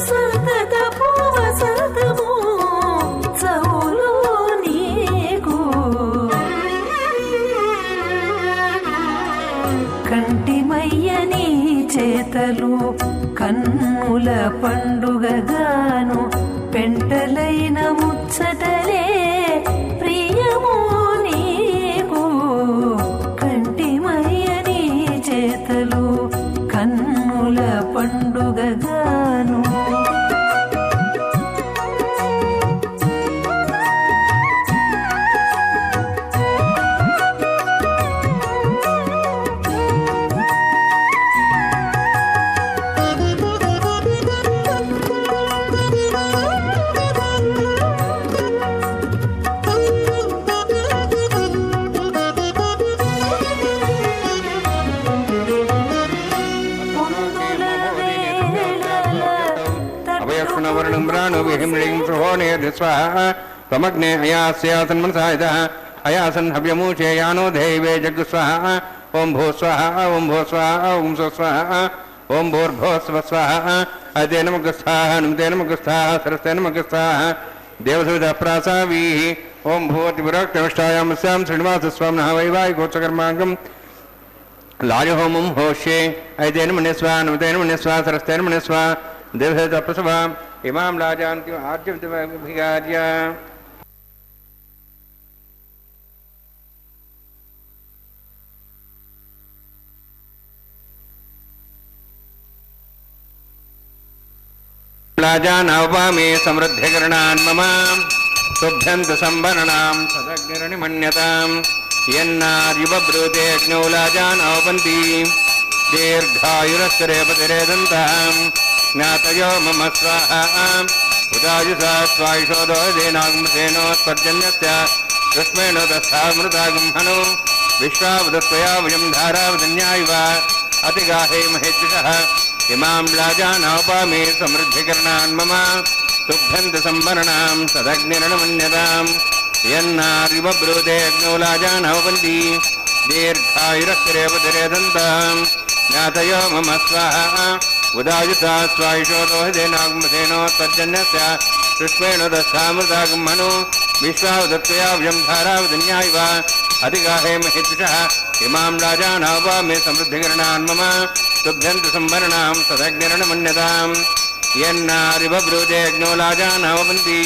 సంతత పోసతము చవులు నీకు. కంటిమయ్యని చేతలు కన్నుల పండుగగాను పెంటలైన ముచ్చటలే ప్రియము నీకు. కంటిమయ్యని చేతలు కన్నుల పండుగగాను. అభయక్షుణవర్ణం ప్రాణు విహిమ్లిం శుభోనేది స్వాహ త్వమగ్నే అయాస్యాసన్ మనసాయుధ అయాసన్ హవ్యమూచేయానో దేవే జగ్గు స్వాహ. ఓం భూ స్వాహ ఓం భూ స్వాహ ఓం స్వ స్వాహ ఓం భూర్భో స్వ స్వాహ. అదే నమగస్థాహ నమతే నమగస్థాహ సరస్తే నమగస్థాహ దేవసవిధ ప్రాసావీ. ఓం భూతి విరక్తమిష్టాయామస్యాం శ్రీనివాసస్వామినః వైవాహికోత్సకర్మాంగం లాజహోమం హోష్యే. ఐదేన మన్యస్వ నమతేన మన్యస్వ సరస్తేన మన్యస్వ దేవసేత ప్రసవ ఇమాం లాజాంతి ఆద్యవిగార్య. లాజానవపామే సమృద్ధికరణాన్ మమ శుభ్యంత సంవరణాం సదగ్నిరణిమన్యతాం. యన్నార్యుబ్రూతే అగ్నౌ లాజాన్ అవపంతి దీర్ఘాయురస్కరేపతిరేదంతాం ज्ञातयो मम स्वाहा उदायुषा स्वायुषोदोदेनाग्मसेनोत्पर्जन्यस्य तस्मेनो दस्थामृतागुंहनो विश्वावदत्वया वयं धारावदन्यायव अतिगाहे महेद्विषः इमां राजानोपामे समृद्धिकरणान् मम तुभ्यन्त सम्भरणां सदग्निरणमन्यताम् यन्नारिवब्रूते अग्नौ लाजानवपन्ति दीर्घायुरस्तिरेपतिरेदन्ताम् ज्ञातयो मम स्वाहा उदायुषा स्वायुषोदोहदेनाग्मसेनोत्पर्जन्यस्य पुष्पेण दस्थामृतागुंहनो विश्वावदत्वया वयं धारावदन्यायव अधिगाहे महेद्विषः इमां राजानोपामे समृद्धिकरणान् मम तुभ्यन्त सम्भरणां सदग्निरणमन्यताम् यन्नारिवब्रूते अग्नौ लाजानवपन्ति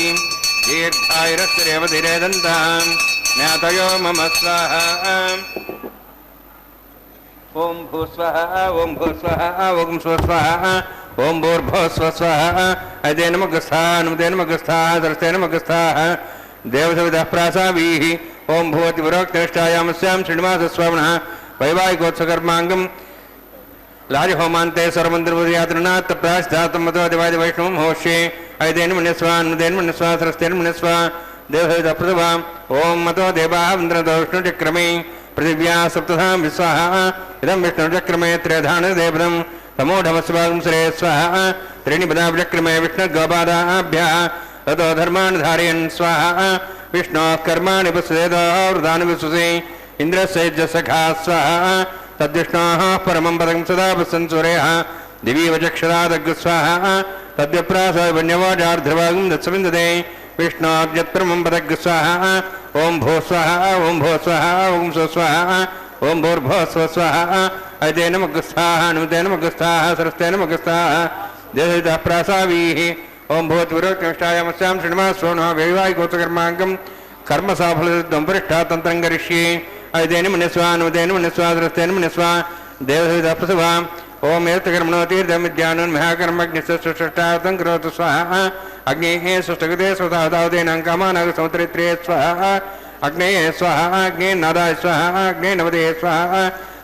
दीर्घायुरस्तिरेपतिरेदन्ताम् ज्ञातयो मम स्वाहा ओम भूस्वः ओम भूस्वः ओम स्वस्वः ओम भूर्भुवस्वः अदे नमगस्थः नमदे नमगस्थः दर्शते नमगस्थः देवसविदः प्रासावीः ओम भूवति पुरोक्तनिष्ठायामस्यां श्रीनिवासस्वामिनः वैवाहिकोत्सवकर्माङ्गं लाजहोमान्ते सर्वमन्दिरपुरयात्रिनाथ प्राश्चातं मतो दिवादिवैष्णवं होष्ये अयतेन मन्यस्वा नमदेन मन्यस्वा सरस्तेन मन्यस्वा देवसविदः प्रसवां ओम मतो देवाः वन्द्रतो विष्णुचक्रमे पृथिव्या सप्तधां विस्वाहा इदं विष्णुचक्रमे त्रेधानदेवदं समूढमस्वागं श्रेय स्वाहा त्रीणिपदाचक्रमे विष्णुगोपादाभ्यः ततो धर्मान् धारयन् स्वाहा विष्णोः कर्माणि पश्येदोर्दानि विश्वसे इन्द्रस्य सखा स्वाहा तद्विष्णोः परमं पदं सदा पश्यन् सूर्यः दिवीवचक्षरादग्स्वाहा तद्व्यप्रासवन्यवाजार्ध्रभागं दत्सविन्दते विष्णोर्यत्परमं पदग्स्वाहा ओम भो स्वाहा ओम भो स्वाहा ओम स्वस्वाहा ओम भूर्भो स्वस्वाहा अयते नमगस्थाः नमते नमगस्थाः सरस्ते नमगस्थाः देवसविदः प्रासावीः ओम भूतिपुरोक्तनिष्ठायामस्यां श्रीनिवासस्वामिनः वैवाहिकोत्सवकर्माङ्गं कर्मसाफलसिद्धं परिष्ठा तन्त्रं करिष्ये अयते मन्यस्वा नमते मन्यस्वा सरस्ते मन्यस्वा देवसविदः प्रसवां ओम एतकर्मणो तीर्थमिद्यानुन्महाकर्मज्ञस्य करोतु स्वाहा अग्नेः सुष्ठगते स्वधावदेनां कामानां समुद्रित्रे स्वाहा अग्नेः स्वाहा अग्ने नादाय स्वाहा अग्ने नवदे स्वाहा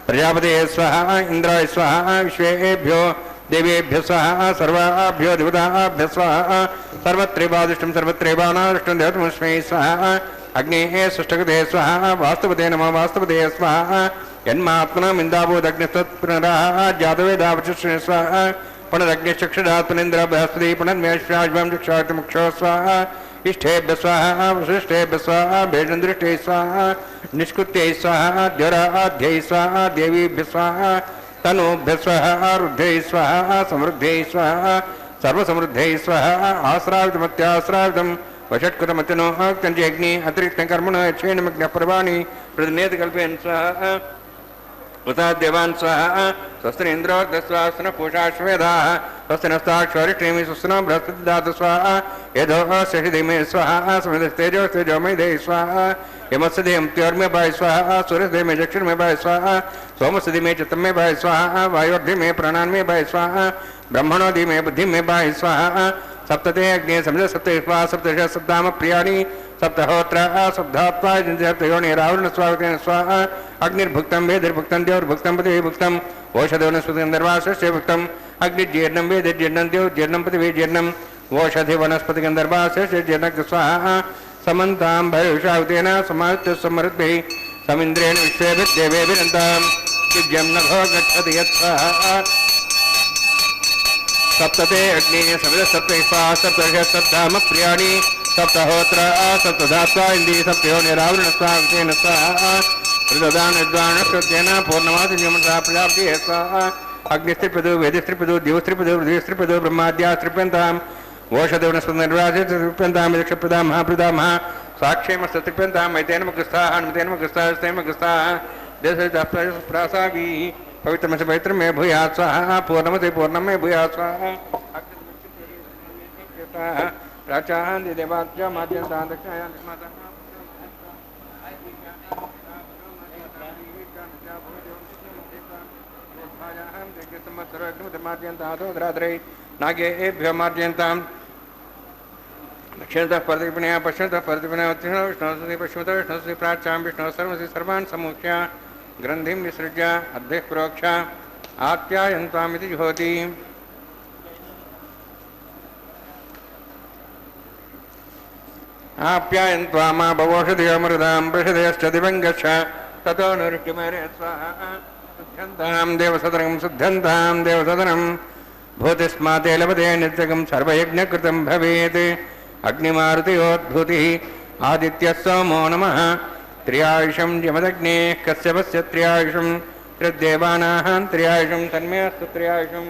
प्रजापते स्वाहा इंद्राय स्वाहा विश्वेभ्यो देवेभ्यो स्वाहा सर्वाभ्यो देवताभ्यो स्वाहा सर्वत्रैवादृष्टं सर्वत्रैवानादृष्टं देवतमस्मै स्वाहा अग्नेः सुष्ठगते स्वाहा वास्तवते नमः वास्तवते स्वाहा यन्मात्मनम् इन्दावोदग्निस्तत्पुनराः जातवेदावचक्षुः स्वाहा पुनरग्निश्चक्षुरात्मनेन्द्र बृहस्पति पुनर्मेश्वाज्वं चक्षुमुक्षो स्वाहा इष्टेभ्य स्वाहा वसिष्ठेभ्य स्वाहा भेषन्दृष्टे स्वाहा निष्कृत्यै स्वाहा द्योराध्यै स्वाहा देवीभ्य स्वाहा तनूभ्य स्वाहा रुद्ध्यै स्वाहा समृद्ध्यै स्वाहा सर्वसमृद्ध्यै स्वाहा आश्रावितमत्याश्रावितं वषट्कृतमतिनो अग्नि अतिरिक्तं कर्मणो यच्छेन मग्नपर्वाणि प्रतिनेतकल्पेन स्वाहा उता देवान् स्वाहा स्वस्ति इन्द्रो दस्वास्न पूषाश्वेदाः स्वस्ति नस्ताक्षरिष्ठेमि स्वस्ति बृहस्पति दातु स्वाहा यदो शशिदेमे स्वाहा समितेजो तेजोमय दे स्वाहा यमस्देम त्योर्मे भाई स्वाहा सूर्यदेमे दक्षिणमे भाई स्वाहा सोमस्दिमे चित्तमे भाई स्वाहा वायोर्धिमे प्राणान्मे भाई स्वाहा ब्रह्मणोदिमे बुद्धिमे भाई स्वाहा सप्तते अग्ने समित सप्त स्वाहा सप्तश सप्ताम प्रियाणि सप्तहोत्र सप्तात्वा योनि रावण स्वागतेन स्वाहा अग्निर्भुक्तं वेदिर्भुक्तं देवर्भुक्तं पृथिवीभुक्तं ओषधवनस्पतिगन्धर्वास्य भुक्तं अग्निजीर्णं वेदिर्जीर्णं देवजीर्णं पृथिवीजीर्णं ओषधिवनस्पतिगन्धर्वास्य जीर्णं स्वाहा समन्तां भयुषावतेन समायुक्त समृद्धिः समिन्द्रेण विश्वेभिर्देवेभिरन्तां दिव्यं नभो गच्छति यत्स्वाहा सप्तते अग्नि समित सप्त स्वाहा सप्तश सप्ताम प्रियाणि सप्तहोत्र सप्तधात्वा इंद्री सप्तयोनि रावण स्वागतेन स्वाहा प्रदान विद्वान पूर्णमास प्रजापति स्वाहा अग्निस्त्रिपदु वेदिस्त्रिपदु दिवस्त्रिपदु पृथ्वीस्त्रिपदु ब्रह्माद्यास्त्रिप्यन्ताम् ओषधवनस्पतिर्वाचस्त्रिप्यन्ताम् यक्षप्रदा महाप्रदा महा साक्ष्यमस्त्रिप्यन्ताम् मैतेन मगस्थाः नमतेन मगस्थाः स्तेन मगस्थाः देशप्रासावीः पवित्रमस्य पवित्रं मे भूयात् स्वाहा पूर्णमते पूर्णं मे भूयात् स्वाहा प्राचाहं देवाच्च माध्यन्तां दक्षिणायां निर्माता नागेभ्यो मार्जयन्तां दक्षिणतः प्रतिपणया पश्चिमतः प्रतिपणया विष्णुस्ति पश्चिमतः विष्णुस्ति प्राच्यां विष्णुः सर्वस्य सर्वान् सम्मुख्य ग्रन्थिं विसृज्य अद्भिः प्रोक्ष आप्यायन्तामिति जुहोति ఆప్యాయంత్వామా భవోషధిమృదాం పృషదయశ్చ దివంగచ్చ తతో నృష్టిమరే స్వాహా శుద్ధ్యంతాం దేవసదనం శుద్ధ్యంతాం దేవసదనం భూతిస్మాతే లభతే నిత్యకం సర్వయజ్ఞకృతం భవేత్ అగ్నిమారుతయోద్భూతి ఆదిత్యः సోమో నమః త్రియాయుషం యమదగ్నే కశ్యపస్య త్రియాయుషం త్రిదేవానాః త్రియాయుషం తన్మే అస్తు త్రియాయుషం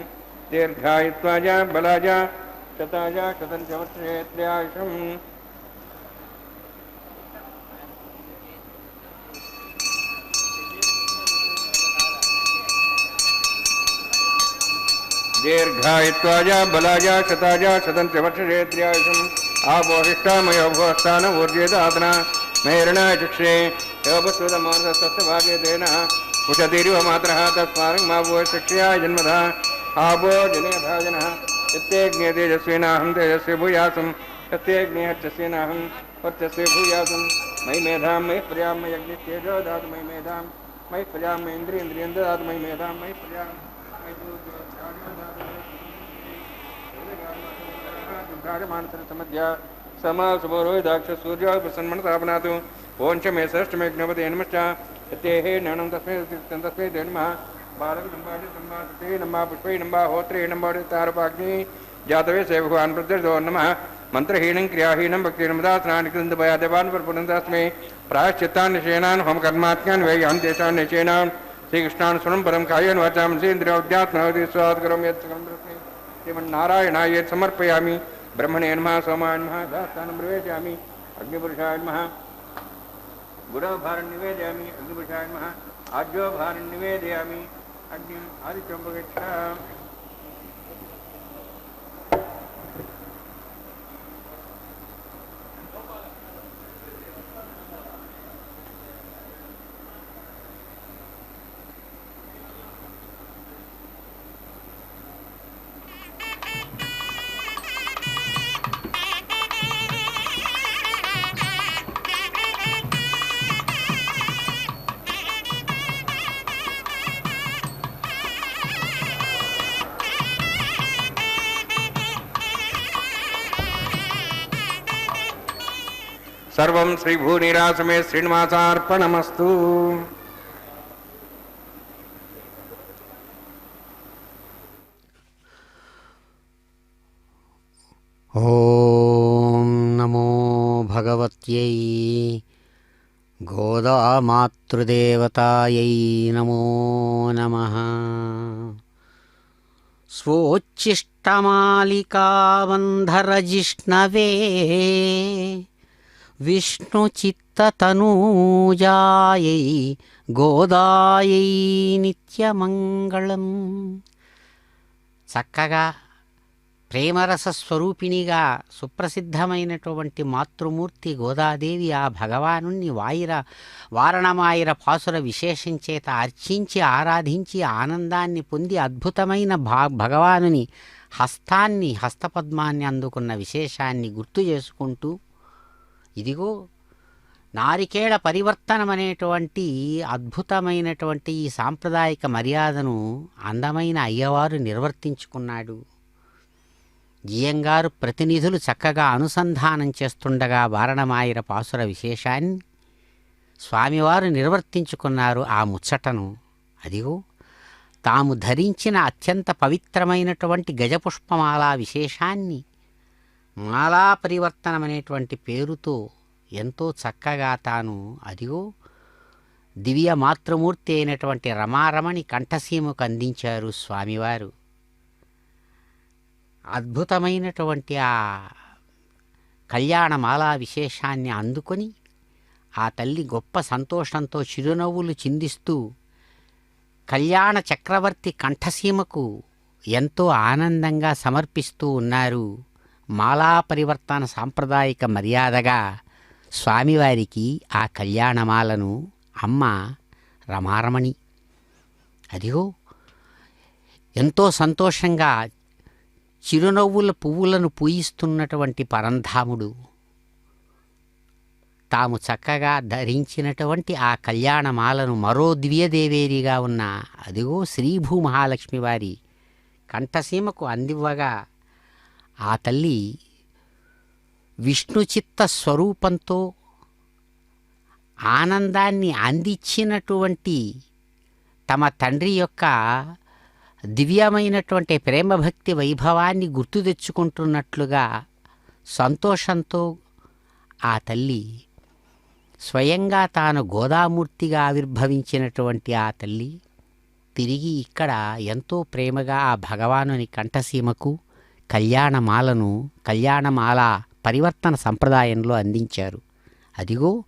దీర్ఘాయుత్వాజ బలాజ శతాజ శతం చ వర్షే త్రియాయుషం దీర్ఘాయుత్వాజ బలాజ శతాజ శతం చ వర్షే త్రియాయుషం ఆపోహిష్టామయో భోస్థాన ఊర్జేదాతన మేరణాయ చక్షే యోపస్వతమోర్ధస్తస్య భాగ్యతేన ఉషతిరివ మాత్రః తస్మారం మా భో శిక్షయాయ జన్మధ ఆపో జనేభాజనః యత్తేజ్ఞే తేజస్వినాహం తేజస్వి భూయాసం యత్తేజ్ఞే హర్చస్వినాహం వర్చస్వి భూయాసం మయి మేధాం మయి ప్రజాం మయి అగ్నిస్తేజో దాతు మయి మేధాం మయి ప్రజాం మయి ఇంద్రియం దాతు మయి మేధాం మయి ప్రజాం మానసమధ్య సమాసురోహిదాక్ష సూర్య ప్రసన్మనతాపనాతు ఓం చ మే షష్ఠమే జ్ఞపతే నమశ్చ యత్తేహే జ్ఞానం తస్మై తే నమః బాలకదంబాడి సంభాసతే నమః పుష్పై నమః హోత్రే నమః తారపాగ్ని జాతవే సే భగవాన్ ప్రత్యర్థో నమః మంత్రహీనం క్రియాహీనం భక్తిర్మదాసనాని కృందభయాదేవాన్ పరపురందాస్మే ప్రాయశ్చిత్తాన్ నిషేనాన్ హోమ కర్మాత్మ్యాన్ వేయాన్ తేషాన్ నిషేనాన్ శ్రీకృష్ణాన్ సునం పరం కాయేన వాచాం సేంద్రియోధ్యాత్మహోతి స్వాత్కరం యత్కరం శ్రీమన్నారాయణాయ సమర్పయామి బ్రహ్మణే నమః సోమాయ నమః దాస్తానం ప్రవేశయామి అగ్నిపురుషాయ నమః గుడోభారం నివేదయామి అగ్నిపురుషాయ నమః ఆజ్యోభారం నివేదయామి అగ్నిం ఆదిత్యం ప్రగచ్చ సర్వం శ్రీభూనిరాసమే శ్రీనివాసార్పణమస్తు. ఓం నమో భగవత్యై గోదామాతృదేవతాయై నమో నమః. స్వోచ్ఛిష్టమాలికావంధరజిష్ణవే విష్ణుచిత్తతనూజాయై గోదాయై నిత్యమంగళం. చక్కగా ప్రేమరస స్వరూపిణిగా సుప్రసిద్ధమైనటువంటి మాతృమూర్తి గోదాదేవి ఆ భగవాను వారణమాయిర పాసుర విశేషం చేత అర్చించి ఆరాధించి ఆనందాన్ని పొంది అద్భుతమైన భగవానుని హస్తపద్మాన్ని అందుకున్న విశేషాన్ని గుర్తు చేసుకుంటూ ఇదిగో నారికేళ పరివర్తనం అనేటువంటి అద్భుతమైనటువంటి ఈ సాంప్రదాయిక మర్యాదను అందమైన అయ్యవారు నిర్వర్తించుకున్నాడు. జియంగారు ప్రతినిధులు చక్కగా అనుసంధానం చేస్తుండగా వారణమాయిర పాసుర విశేషాన్ని స్వామివారు నిర్వర్తించుకున్నారు. ఆ ముచ్చటను అదిగో తాము ధరించిన అత్యంత పవిత్రమైనటువంటి గజపుష్పమాలా విశేషాన్ని మాలా పరివర్తనం అనేటువంటి పేరుతో ఎంతో చక్కగా తాను అదిగో దివ్య మాతృమూర్తి అయినటువంటి రమారమణి కంఠసీమకు అందించారు స్వామివారు. అద్భుతమైనటువంటి ఆ కళ్యాణమాలా విశేషాన్ని అందుకొని ఆ తల్లి గొప్ప సంతోషంతో చిరునవ్వులు చిందిస్తూ కళ్యాణ చక్రవర్తి కంఠసీమకు ఎంతో ఆనందంగా సమర్పిస్తూ ఉన్నారు. మాలా పరివర్తన సాంప్రదాయిక మర్యాదగా స్వామివారికి ఆ కళ్యాణమాలను అమ్మ రమారమణి అదిగో ఎంతో సంతోషంగా చిరునవ్వుల పువ్వులను పూయిస్తున్నటువంటి పరంధాముడు తాము చక్కగా ధరించినటువంటి ఆ కళ్యాణమాలను మరో దివ్యదేవేరిగా ఉన్న అదిగో శ్రీభూమహాలక్ష్మి వారి కంఠసీమకు అందివ్వగా ఆ తల్లి విష్ణుచిత్త స్వరూపంతో ఆనందాన్ని అందించినటువంటి తమ తండ్రి యొక్క దివ్యమైనటువంటి ప్రేమభక్తి వైభవాన్ని గుర్తు తెచ్చుకుంటున్నట్లుగా సంతోషంతో ఆ తల్లి స్వయంగా తాను గోదామూర్తిగా ఆవిర్భవించినటువంటి ఆ తల్లి తిరిగి ఇక్కడ ఎంతో ప్రేమగా ఆ భగవానుని కంఠసీమకు కళ్యాణమాల పరివర్తన సంప్రదాయంలో అందించారు. అదిగో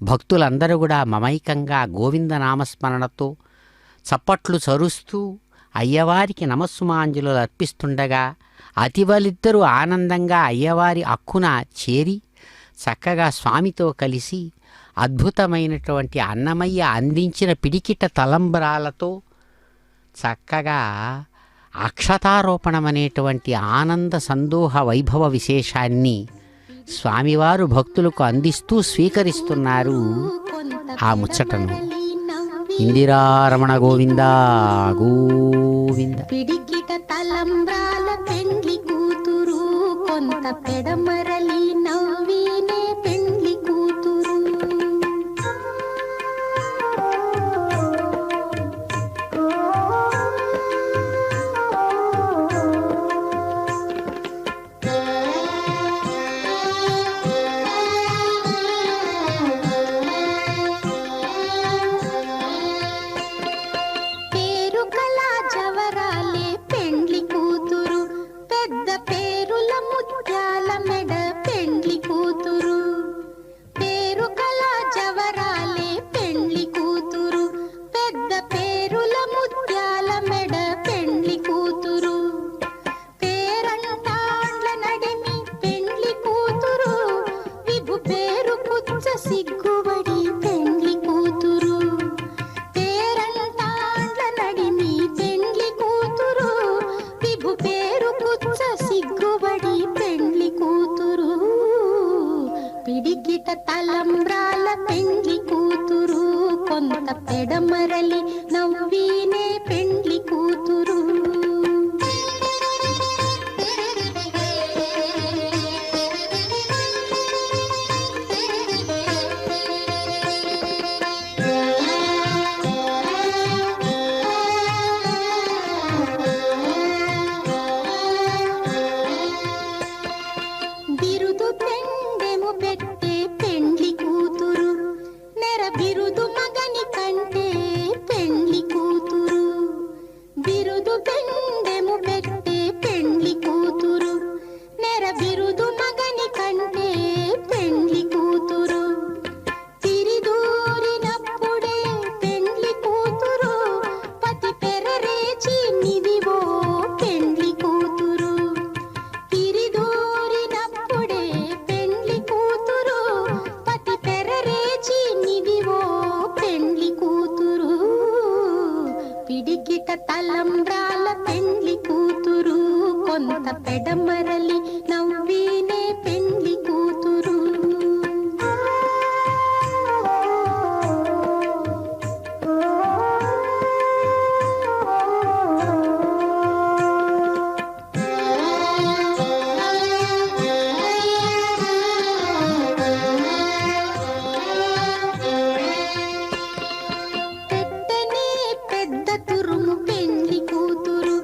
భక్తులందరూ కూడా మమైకంగా గోవింద నామస్మరణతో చప్పట్లు చరుస్తూ అయ్యవారికి నమస్సుమాంజలు అర్పిస్తుండగా అతివలిద్దరూ ఆనందంగా అయ్యవారి అక్కున చేరి చక్కగా స్వామితో కలిసి అద్భుతమైనటువంటి అన్నమయ్య అందించిన పిడికిట తలంబ్రాలతో చక్కగా అక్షతారోపణమనేటువంటి ఆనంద సందోహ వైభవ విశేషాన్ని స్వామివారు భక్తులకు అందిస్తూ స్వీకరిస్తున్నారు ఆ ముచ్చటను. ఇందిరారమణ గోవింద గోవింద. పిడికిట తలంబ్రాల పెండ్లి కూతురు కొంత పెడమరలి నవ్వినే పెండ్లి కూతురు. పిడికిట తలంబ్రాల పెండ్లి కూతురు కొంత పెడమరలి నవ్వినే పెండ్లి కూతురు. బిరుదు పెండెము పెట్టే పెండ్లి కూతురు నెర బిరుదు మగని కంటే పెండ్లి కూతురు. బిరుదు పెండెము పెట్టే పెండ్లి కూతురు నెర బిరుదు మగని కంటే పెండ్లి కూతురు. తిరిదూరినప్పుడే పెండ్లి కూతురు పతి పెరరేచి నిదివో పెండ్లి కూతురు. తిరిదూరినప్పుడే పెండ్లి కూతురు పతి పెరరేచి నిదివో పెండ్లి కూతురు. పిడికిట తలంబ్రాల పెండ్లి కూతురు కొంత పెడమరలి నవ్వినే పెండ్లి కూతురు. పెట్టనే పెద్ద తురుము పెండ్లి కూతురు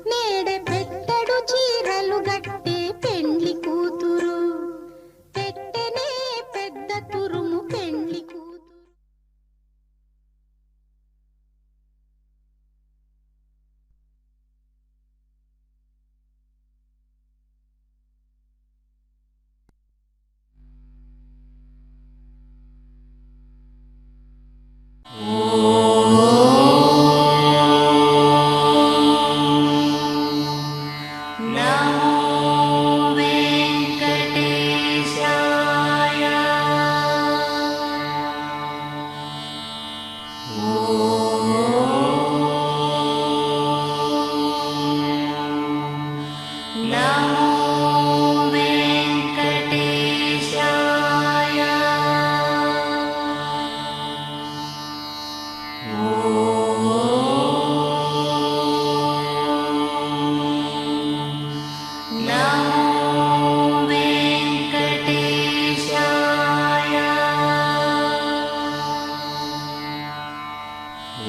నేడే పెట్టడు చీరలు గట్టే పెండ్లి కూతురు. ఓ